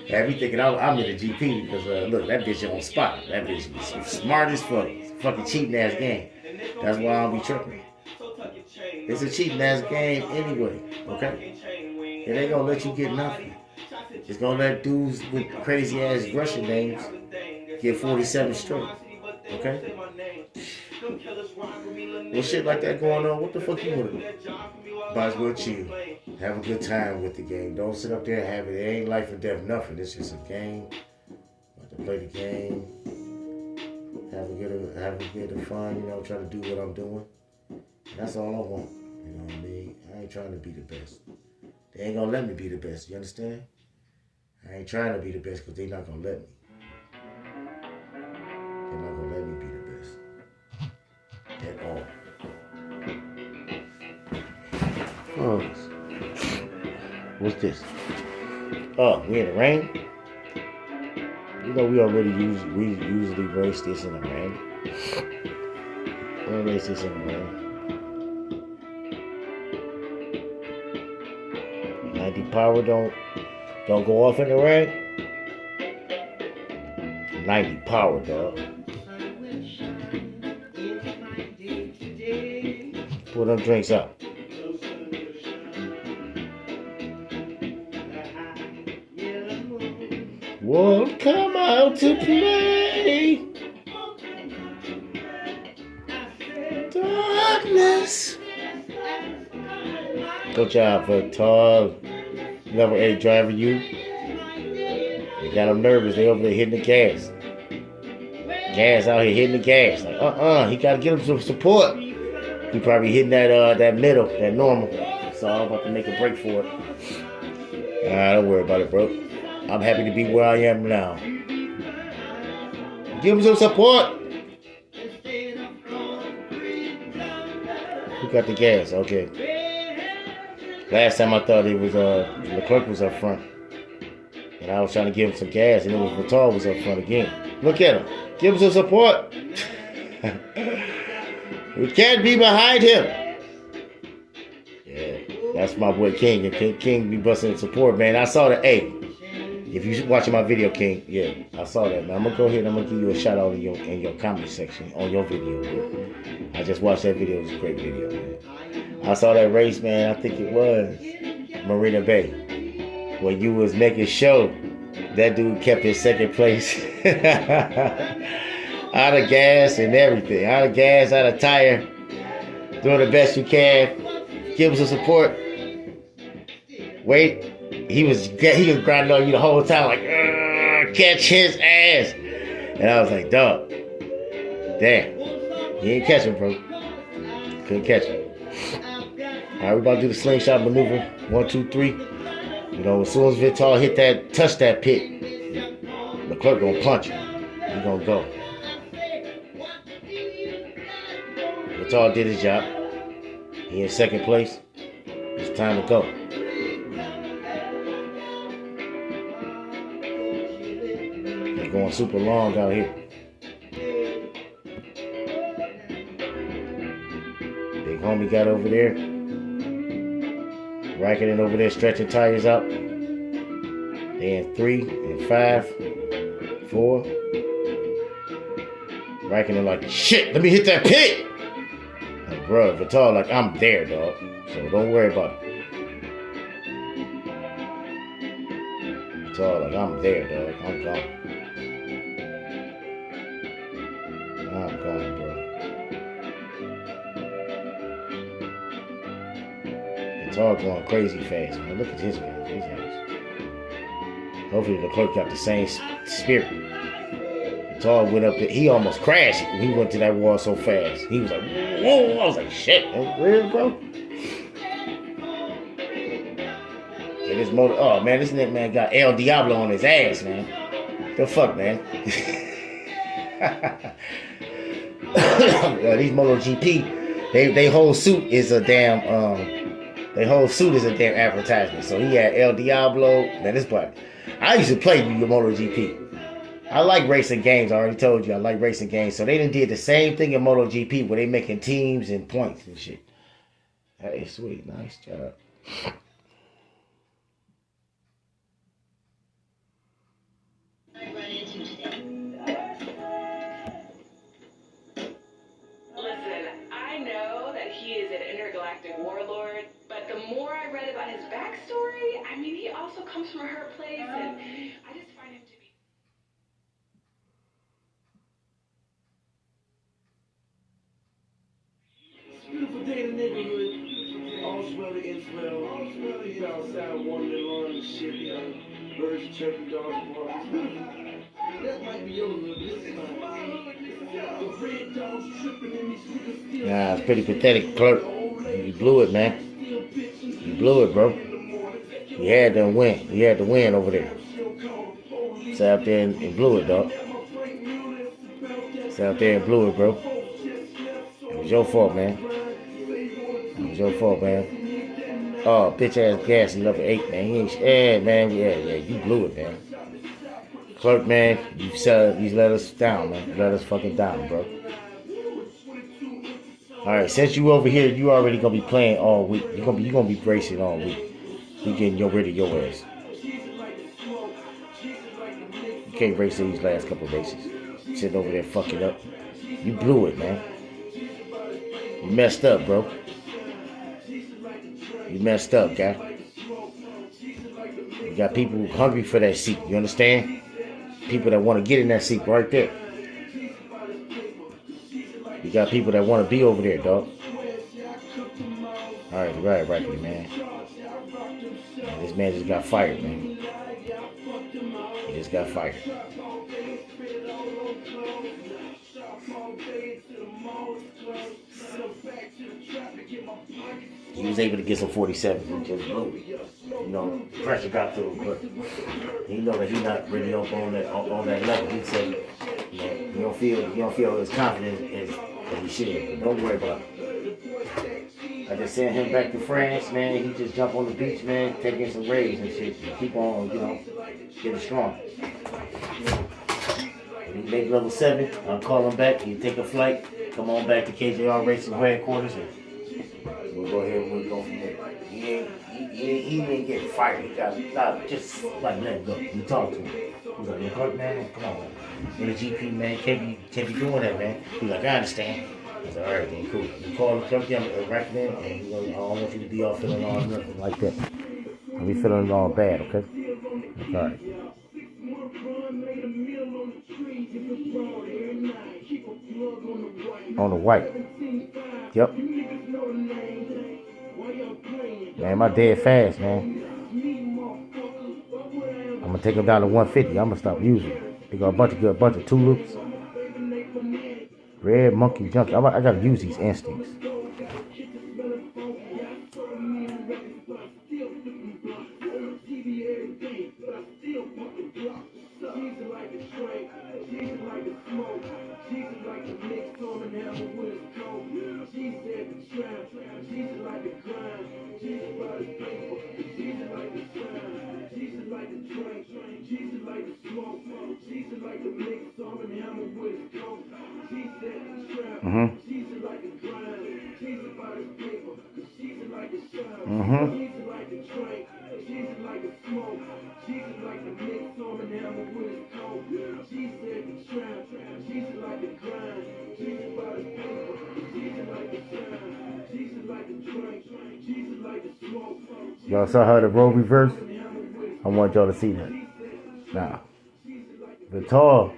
It had me thinking I'm in the GP because look, that bitch on spot. That bitch was smart as fuck. Fucking cheating ass game. That's why I'll be tripping. It's a cheating ass game anyway. Okay? It ain't gonna let you get nothing. It's gonna let dudes with crazy ass Russian names get 47 straight. Okay? With shit like that going on, what the fuck you wanna do? Might as well chill. Have a good time with the game. Don't sit up there and have it. It ain't life or death, nothing. It's just a game. About to play the game. Have a bit of fun, you know, try to do what I'm doing. That's all I want. You know what I mean? I ain't trying to be the best. They ain't gonna let me be the best, you understand? I ain't trying to be the best because they not gonna let me. They're not gonna let me be the best. At all. Oh. What's this? Oh, we in the rain? You know we usually race this in the rain. We'll race this in the rain. 90 power don't go off in the rain. 90 power, dog. Pull them drinks out. Won't come out to play. Darkness. Good job for tall level 8 driver you. They got them nervous. They over there hitting the gas. Gas out here hitting the gas. Like, he gotta get him some support. He probably hitting that middle, that normal. So I'm about to make a break for it. Don't worry about it, bro. I'm happy to be where I am now. Give him some support. Who got the gas? Okay. Last time I thought it was Leclerc was up front. And I was trying to give him some gas, and it was Vettel was up front again. Look at him. Give him some support. We can't be behind him. Yeah, that's my boy King. And King be busting support, man. I saw that. Hey, if you watching my video, King, yeah, I saw that, man. I'm gonna go ahead and I'm gonna give you a shout out in your comment section on your video. Man. I just watched that video. It was a great video, man. I saw that race, man. I think it was Marina Bay, where you was making sure that dude kept his second place. Out of gas and everything. Out of gas, out of tire. Doing the best you can. Give him some support. Wait. He was grinding on you the whole time like, catch his ass. And I was like, dog. Damn. You ain't catch him, bro. Couldn't catch him. Alright, we about to do the slingshot maneuver. 1, 2, 3. You know, as soon as Vettel touch that pit, Leclerc gonna punch him. He gonna go. Vettel did his job. He in second place. It's time to go. They're going super long out here. Big homie got over there. Raikkonen over there stretching tires out. They in 3 and 5, 4. Raikkonen like, shit, let me hit that pit. Like, bro, Vettel like, I'm there, dog. So don't worry about it. Vettel like, I'm there, dog. I'm gone. I'm gone, bro. Vettel going crazy fast, man. Look at his guys. Hopefully Leclerc got the same spirit. Vettel went up there. He almost crashed when he went to that wall so fast. He was like, whoa. I was like, shit, where, bro? Yeah, this motor. Oh, man, this nigga, man, got El Diablo on his ass, man. The fuck, man? These MotoGP, they whole suit is a damn, advertisement. So he had El Diablo. Man, this part. I used to play MotoGP. I like racing games. I already told you I like racing games. So they done did the same thing in MotoGP where they making teams and points and shit. Hey, sweet. Nice job. Listen, I know that he is an intergalactic warlord, but the more I read about his backstory, I mean, he also comes from a hurt place, and I just find him to be... Beautiful day in the neighborhood. All swelly and swell. Get outside, wandering along and shit. Birds chirping, dogs barking. That might be your hood. This is my hood. The red dogs tripping in these niggas. Nah, it's pretty pathetic, Clerk. You blew it, man. You blew it, bro. You had to win. You had to win over there. Sat out there and blew it, dog. Sat out there and blew it, bro. It was your fault, man. It was your fault, man. Oh, bitch ass gas in level 8, man. He ain't, man. Yeah, you blew it, man. Clerk, man, you let us down, man. You let us fucking down, bro. Alright, since you over here, you already gonna be playing all week. You're gonna be racing all week. You getting rid of your ass. You can't race these last couple of races. Sitting over there fucking up. You blew it, man. You messed up, bro. You messed up, guy. You got people hungry for that seat. You understand? People that want to get in that seat right there. You got people that want to be over there, dog. Alright, right, man. This man just got fired, man. He just got fired. He was able to get some 47. He just blew it. You know, pressure got to him, but he know that he's not really up on that level. He said, you know, you don't feel as confident as he should. Don't worry about it. I just sent him back to France, man. He just jumped on the beach, man, taking some rays and shit. Keep on, getting strong. When he make level 7, I'll call him back. He'll take a flight, come on back to KJR Racing headquarters, and we'll go ahead and we'll go from there. He ain't getting fired. He got just like let go. We talked to him. He's like, "Yo, Clark, man, come on, man. In the GP, man, can't be doing that, man." He's like, "I understand." I said, "All right, then, cool." You call the Clark, I'm right then, and I don't want you to be all feeling all nothing like that. I'll be feeling all bad, okay? All right. On the white. Yep. Man, my dead fast, man. I'm gonna take them down to 150. I'm gonna stop using it. They got a bunch of tulips. Red monkey junkie. I gotta use these instincts. Y'all saw how the role reversed? I want y'all to see that. Now, Vital,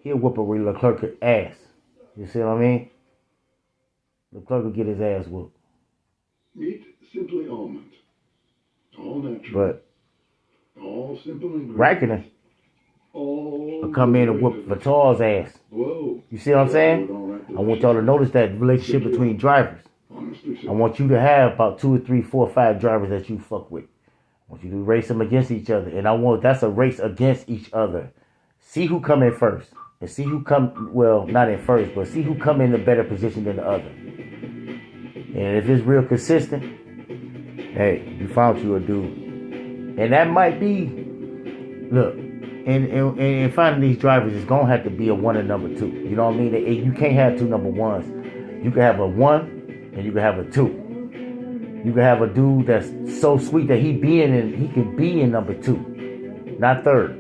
he'll whoop a Leclerc ass. You see what I mean? Leclerc will get his ass whooped. Meet Simply Almond. All natural. But all simple ingredients. Raikkonen will come in and whoop Vital's ass. Whoa. You see what I'm saying? I want y'all to notice that relationship between drivers. I want you to have about 2 or 3, 4 or 5 drivers that you fuck with. I want you to race them against each other. And that's a race against each other. See who come in first. And see who come, well, not in first, but see who come in a better position than the other. And if it's real consistent, hey, you found you a dude. And that might be, look, and finding these drivers is going to have to be a 1 and number 2. You know what I mean? You can't have 2 number 1s. You can have a 1 and you can have a 2. You can have a dude that's so sweet that he can be in number 2, not 3rd.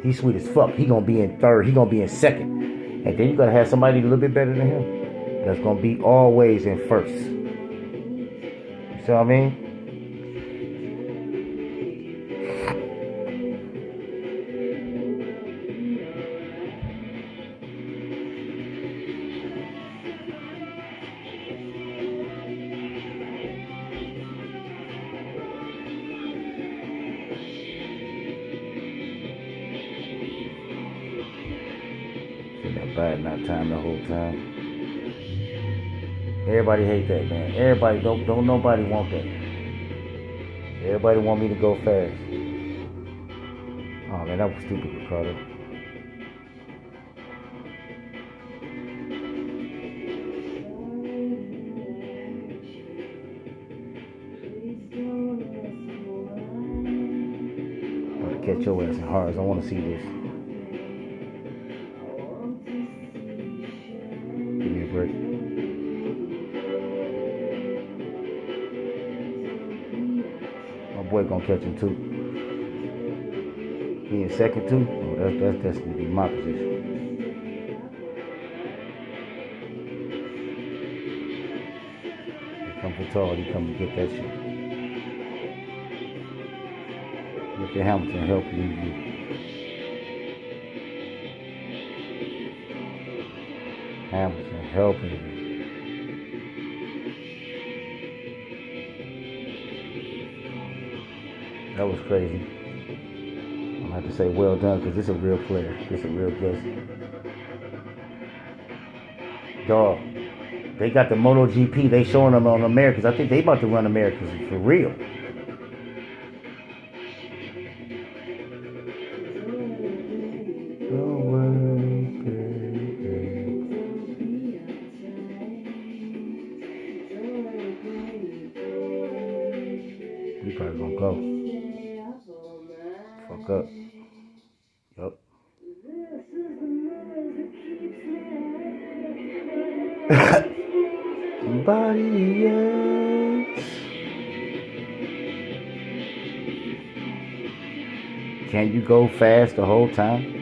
He's sweet as fuck. He gonna be in 3rd. He gonna be in 2nd. And then you gotta have somebody a little bit better than him that's gonna be always in 1st. You see what I mean? Not time the whole time. Everybody hate that, man. Everybody don't nobody want that. Everybody want me to go fast. Oh man, that was stupid, Ricardo. I'm gonna catch your ass in hard. I want to see this. Break. My boy gonna catch him too. He in 2nd too? Oh, that's gonna be my position. He come for tall, he come to get that shit. Look at Hamilton help you. Hamilton helping you. That was crazy. I'm gonna have to say well done because this is a real player. This is a real guest. Dog. They got the MotoGP. They showing them on Americans. I think they about to run Americans for real. Body aches. Can you go fast the whole time?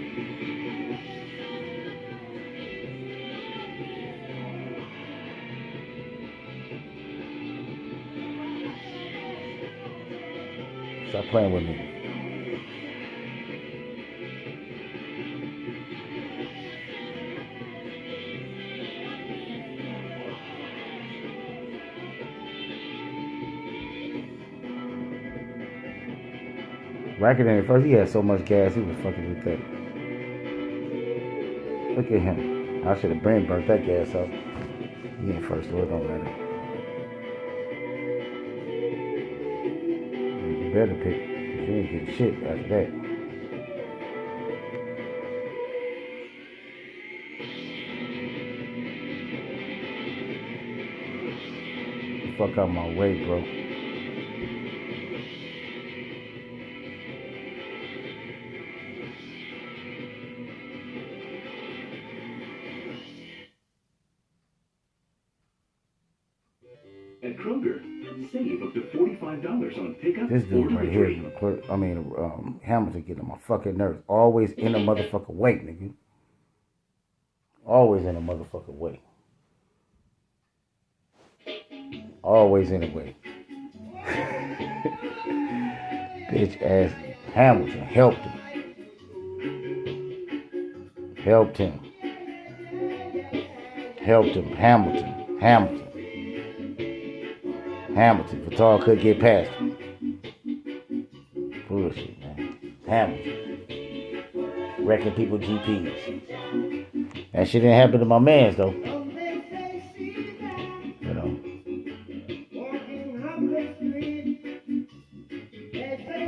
Stop playing with me. Rackett at first, he had so much gas, he was fucking pathetic. Look at him. I should have burnt that gas up. He ain't first, so it don't matter. You better pick, because you ain't getting shit after that. The fuck out my way, bro. At Kroger, save up to $45 on pickup. This dude or right here, delivery. Hamilton getting on my fucking nerves. Always in a motherfucking way, nigga. Always in a motherfucking way. Always in a way. Bitch ass Hamilton helped him. Helped him. Hamilton. Vital couldn't get past him. Bullshit, man. Hamilton. Wrecking people GPs. That shit didn't happen to my mans, though. You know.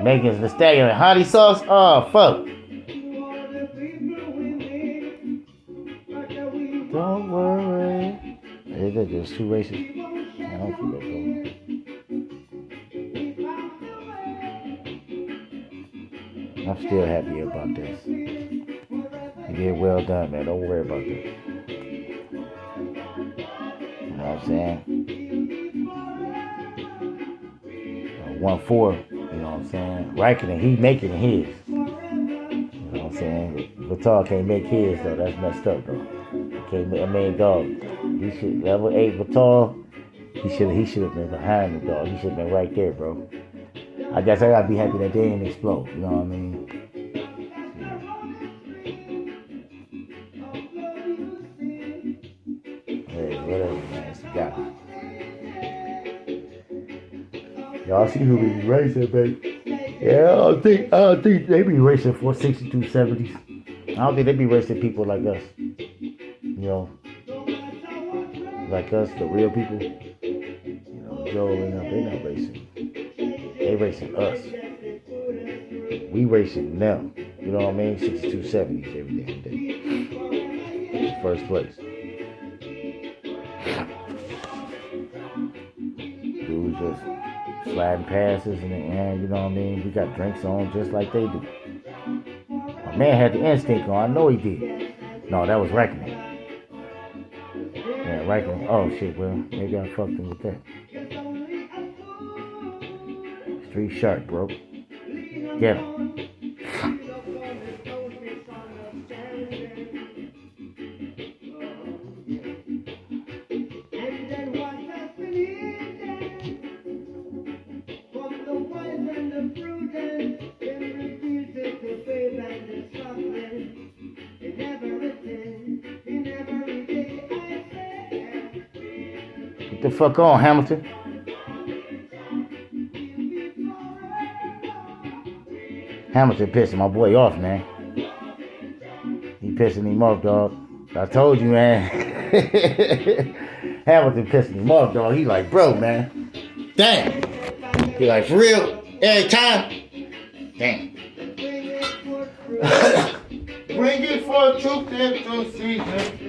Megan's the Stallion. Hottie sauce? Oh, fuck. Don't worry. Is that just too racist? I don't feel that though. I'm still happy about this. You did well done, man. Don't worry about that. You know what I'm saying? 1-4. You know what I'm saying? Raikkonen, he making his. You know what I'm saying? Vital can't make his though. That's messed up though. Dog. He should level 8 Vital. He should have been behind the dog. He should have been right there, bro. I guess I gotta be happy that they didn't explode. You know what I mean? Hey, whatever, man. It's got it. Y'all see who be racing, baby? Yeah, I don't think they be racing for 6270s. I don't think they be racing people like us. You know, like us, the real people. You know, Joe and them, they not racing. They racing us. We racing them. You know what I mean? 6270s every damn day. First place. Dudes just sliding passes in the end, you know what I mean? We got drinks on just like they do. My man had the instinct on, I know he did. No, that was Raikkonen. Yeah, Raikkonen. Oh shit, well, maybe I fucked him with that. Street shark, bro. Get him. Get the fuck on, Hamilton. Hamilton pissing my boy off, man. He pissing him off, dog. I told you, man. Hamilton pissing him off, dog. He like, bro, man. Dang. He like, for real? Every time? Dang. Bring it for truth and truth season.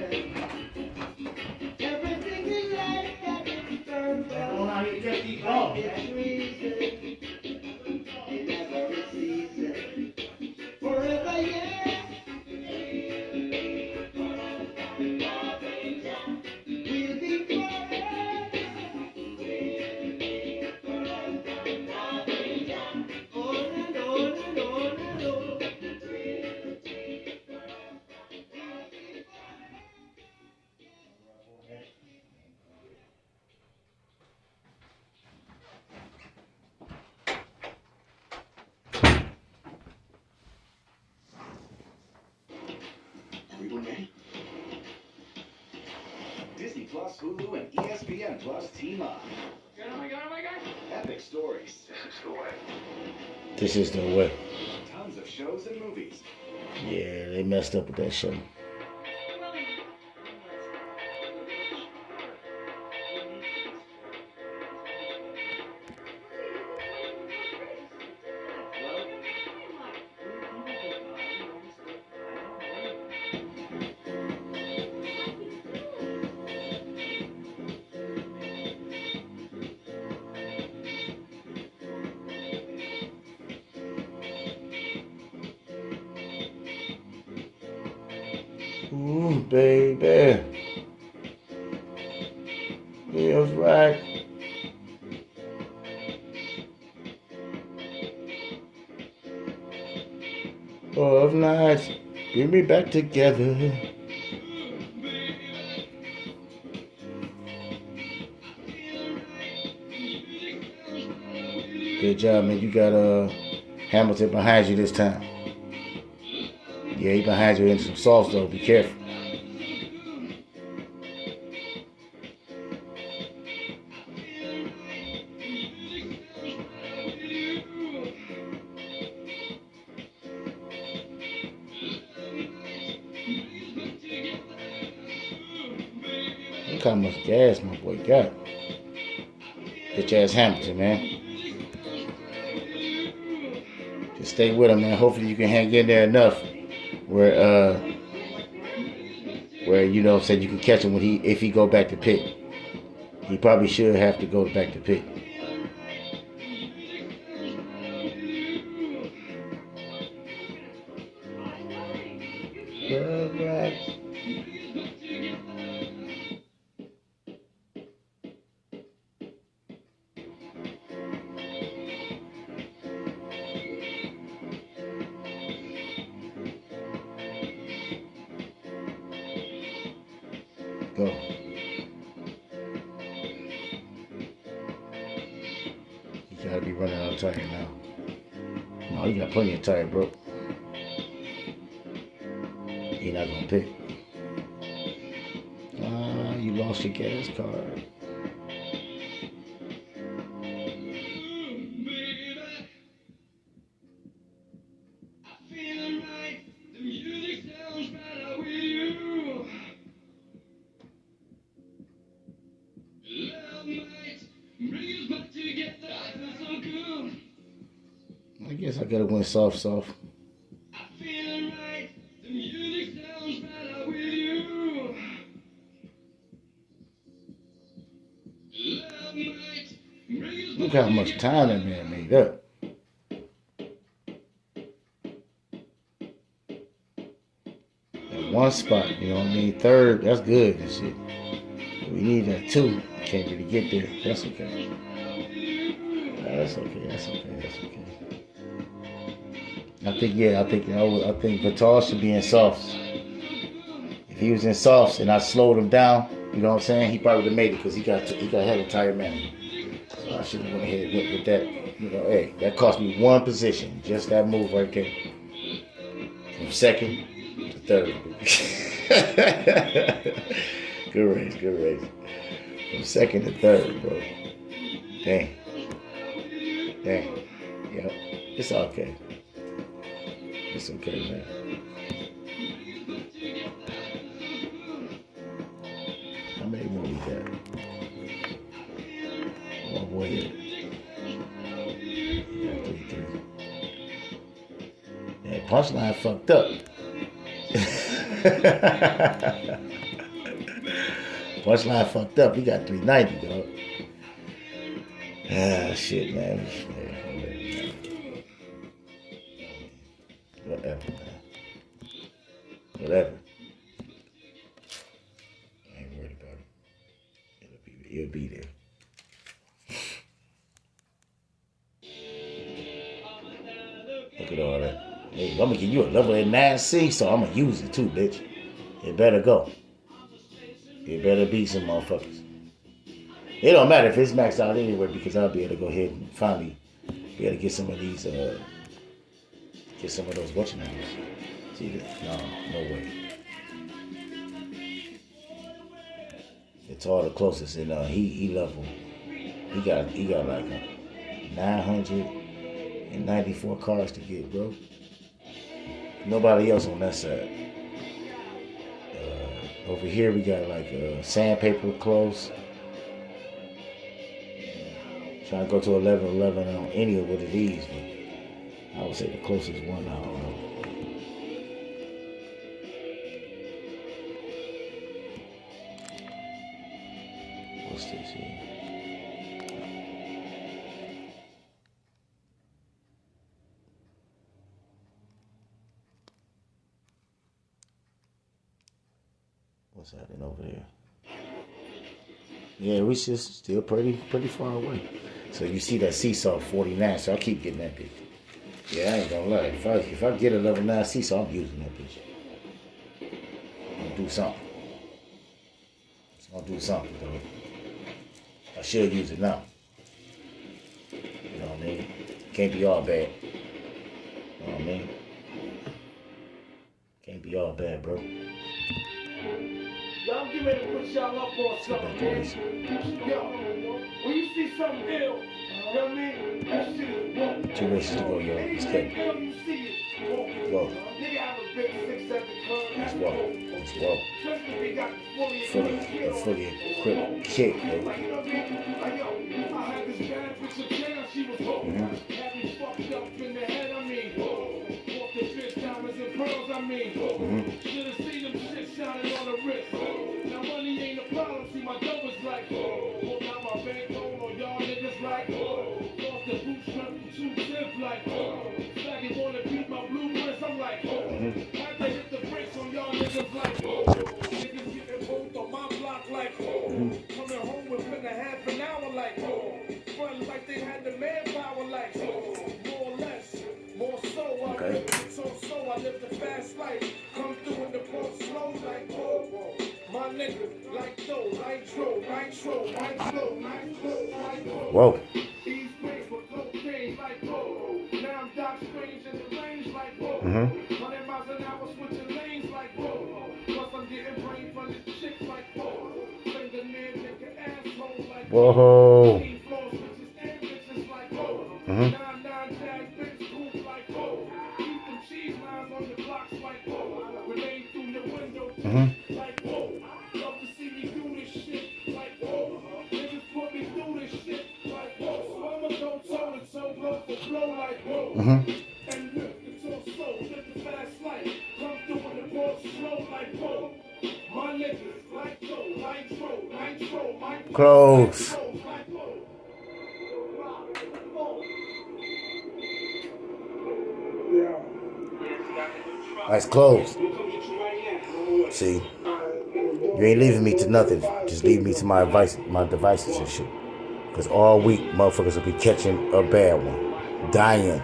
Boulet? Disney Plus, Hulu, and ESPN Plus team up. Oh my god, oh my god. Epic stories. This is the way. This is the way. Tons of shows and movies. Yeah, they messed up with that show. Ooh, baby. Feels right. Of nights, bring me back together. Good job, man. You got Hamilton behind you this time. Yeah, he behind you in some sauce though. Be careful. Look how much gas my boy got. Get your ass Hamilton, man. Just stay with him, man. Hopefully you can hang in there enough where you know, said you can catch him when if he go back to pit. He probably should have to go back to pit. Go. You gotta be running out of tire now. No, you got plenty of tire, bro. You're not gonna pick. You lost your gas card. I guess I gotta win soft. Look how much time that man made up. At one spot, you know what I mean? Third, that's good and shit. We need that 2. Can't really get there. That's okay. That's okay. I think Vital should be in softs. If he was in softs and I slowed him down, you know what I'm saying? He probably would have made it because he got hella tire man. So I should have went ahead and went with that. You know, hey, that cost me 1 position. Just that move right there. From second to third. Good race. From second to third, bro. Dang. Yep. It's okay. It's okay, man. How many more we got? One more here. We got 3. That punchline fucked up. Punchline fucked up. He got 390, dog. Ah, shit, man. Whatever. I ain't worried about it. It'll be there. Look at all that. Hey, I'm gonna give you a level at 9C, so I'm gonna use it too, bitch. It better go. It better be some motherfuckers. It don't matter if it's maxed out anyway, because I'll be able to go ahead and finally be able to get some of these, get some of those whatchanames. See that? No way. Vatar the closest, and he level. He got like 994 cars to get, bro. Nobody else on that side. Over here we got like Sandpaper close. Trying to go to 1111 on any of what it is, but I would say the closest one, I don't know. What's this here? What's happening over there? Yeah, we just still pretty far away. So you see that Seesaw 49, so I keep getting that bitch. Yeah, I ain't gonna lie. If I get a level 9 Seesaw, I'm using that bitch. I'm gonna do something. It's gonna do something, though. I should use it now. You know what I mean? Can't be all bad. You know what I mean? Can't be all bad, bro. Y'all get ready to put y'all up on something, man. Yo, when you see something ill, you know what I mean? That shit is woke. 2 races to go, yo. Let's get it. Anything you see is woke. Whoa. Nigga have a big 6-7 club. Let's walk. Let's walk. Especially if they got the Fully equipped kick, yo. Like, you know what I mean? Like, yo, I had this bad bitch in town, she was woke. Had me fucked up in the head, I mean. Walked the bitch, diamonds and pearls, I mean. Should've seen them shit shining on the wrist. Now money ain't a problem, see my dough is like, pulled out my bankroll on y'all niggas like, lost the bootstrap from 2 tips like, faggot wanna beat my blueprints, I'm like, had to hit the brakes on y'all niggas like, niggas getting both on my block like, coming home within a half an hour like, front like they had the manpower like, more or less, more so, I live so I live the fast life, come through in the pump slow like, my nigga, like though, nitro. Whoa. These ways for cocaine like whoa. Now I'm Doc Strange in the range like whoa. 100 miles an hour switching lanes like whoa. Plus I'm getting brain from this chick like whoa. Fingernail nigga asshole like whoa. Floor switches and bitches like whoa. 9-9 tag bitch cool like whoa. Keep them cheese lines on the blocks like whoa. Remain through the window like whoa. Love to see me do this shit like whoa. Niggas put me through this shit like whoa. So I'ma go toe to toe, blow for blow like whoa. And whip the torso, live the fast life. Come through in the ball slow like whoa. My niggas like though, nitro. Close. That's close. See, you ain't leaving me to nothing. Just leave me to my devices and shit. Cause all week, motherfuckers will be catching a bad one, dying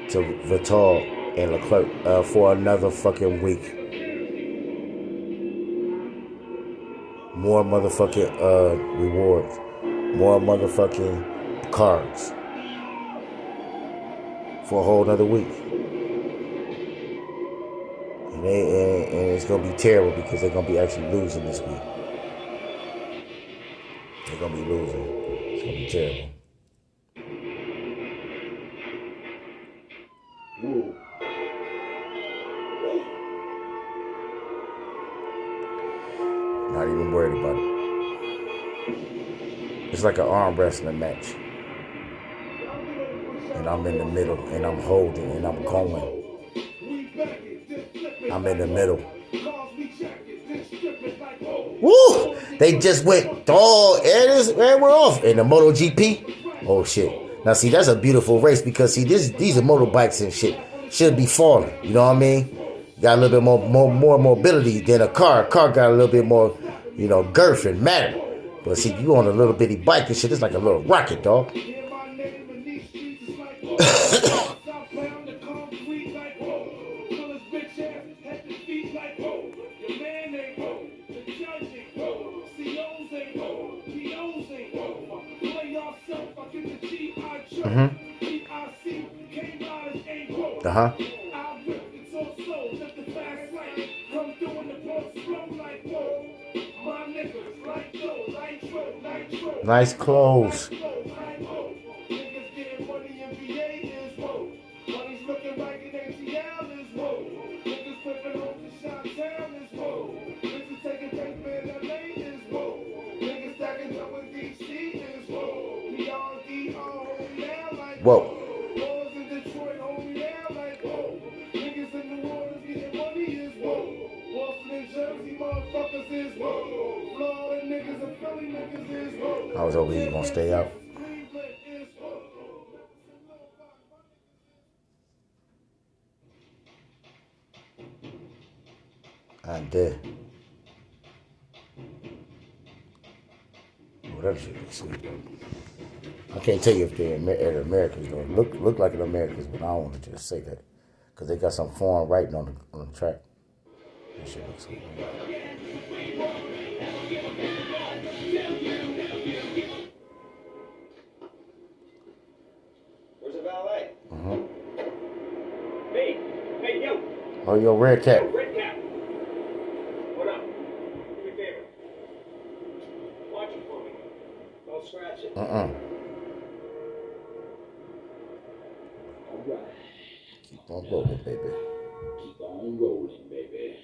to Vatar and Leclerc for another fucking week. More motherfucking rewards, more motherfucking cards for a whole nother week. And it's gonna be terrible because they're gonna be actually losing this week. They're gonna be losing. It's gonna be terrible. Not even worried about it. It's like an arm wrestling match. And I'm in the middle, and I'm holding, and I'm going. I'm in the middle. Woo! They just went, and we're off. In the MotoGP, oh shit. Now see, that's a beautiful race because see, these are motorbikes and shit. Should be falling, you know what I mean? Got a little bit more mobility than a car. A car got a little bit more, you know, girth and matter. But see, you on a little bitty bike and shit, it's like a little rocket, dog. Nice clothes. Whoa. I was hoping he was gonna stay out. I did. Oh, that shit looks sweet. I can't tell you if they're Americans though. Look like they're Americans, but I don't want to just say that because they got some foreign writing on the track. That shit looks sweet. Where's the valet? Hey, yo. Oh, yo, Red Cat. Red Cap. What up? Do me a favor. Watch it for me. Don't scratch it. Alright. Keep on rolling, baby. Keep on rolling, baby.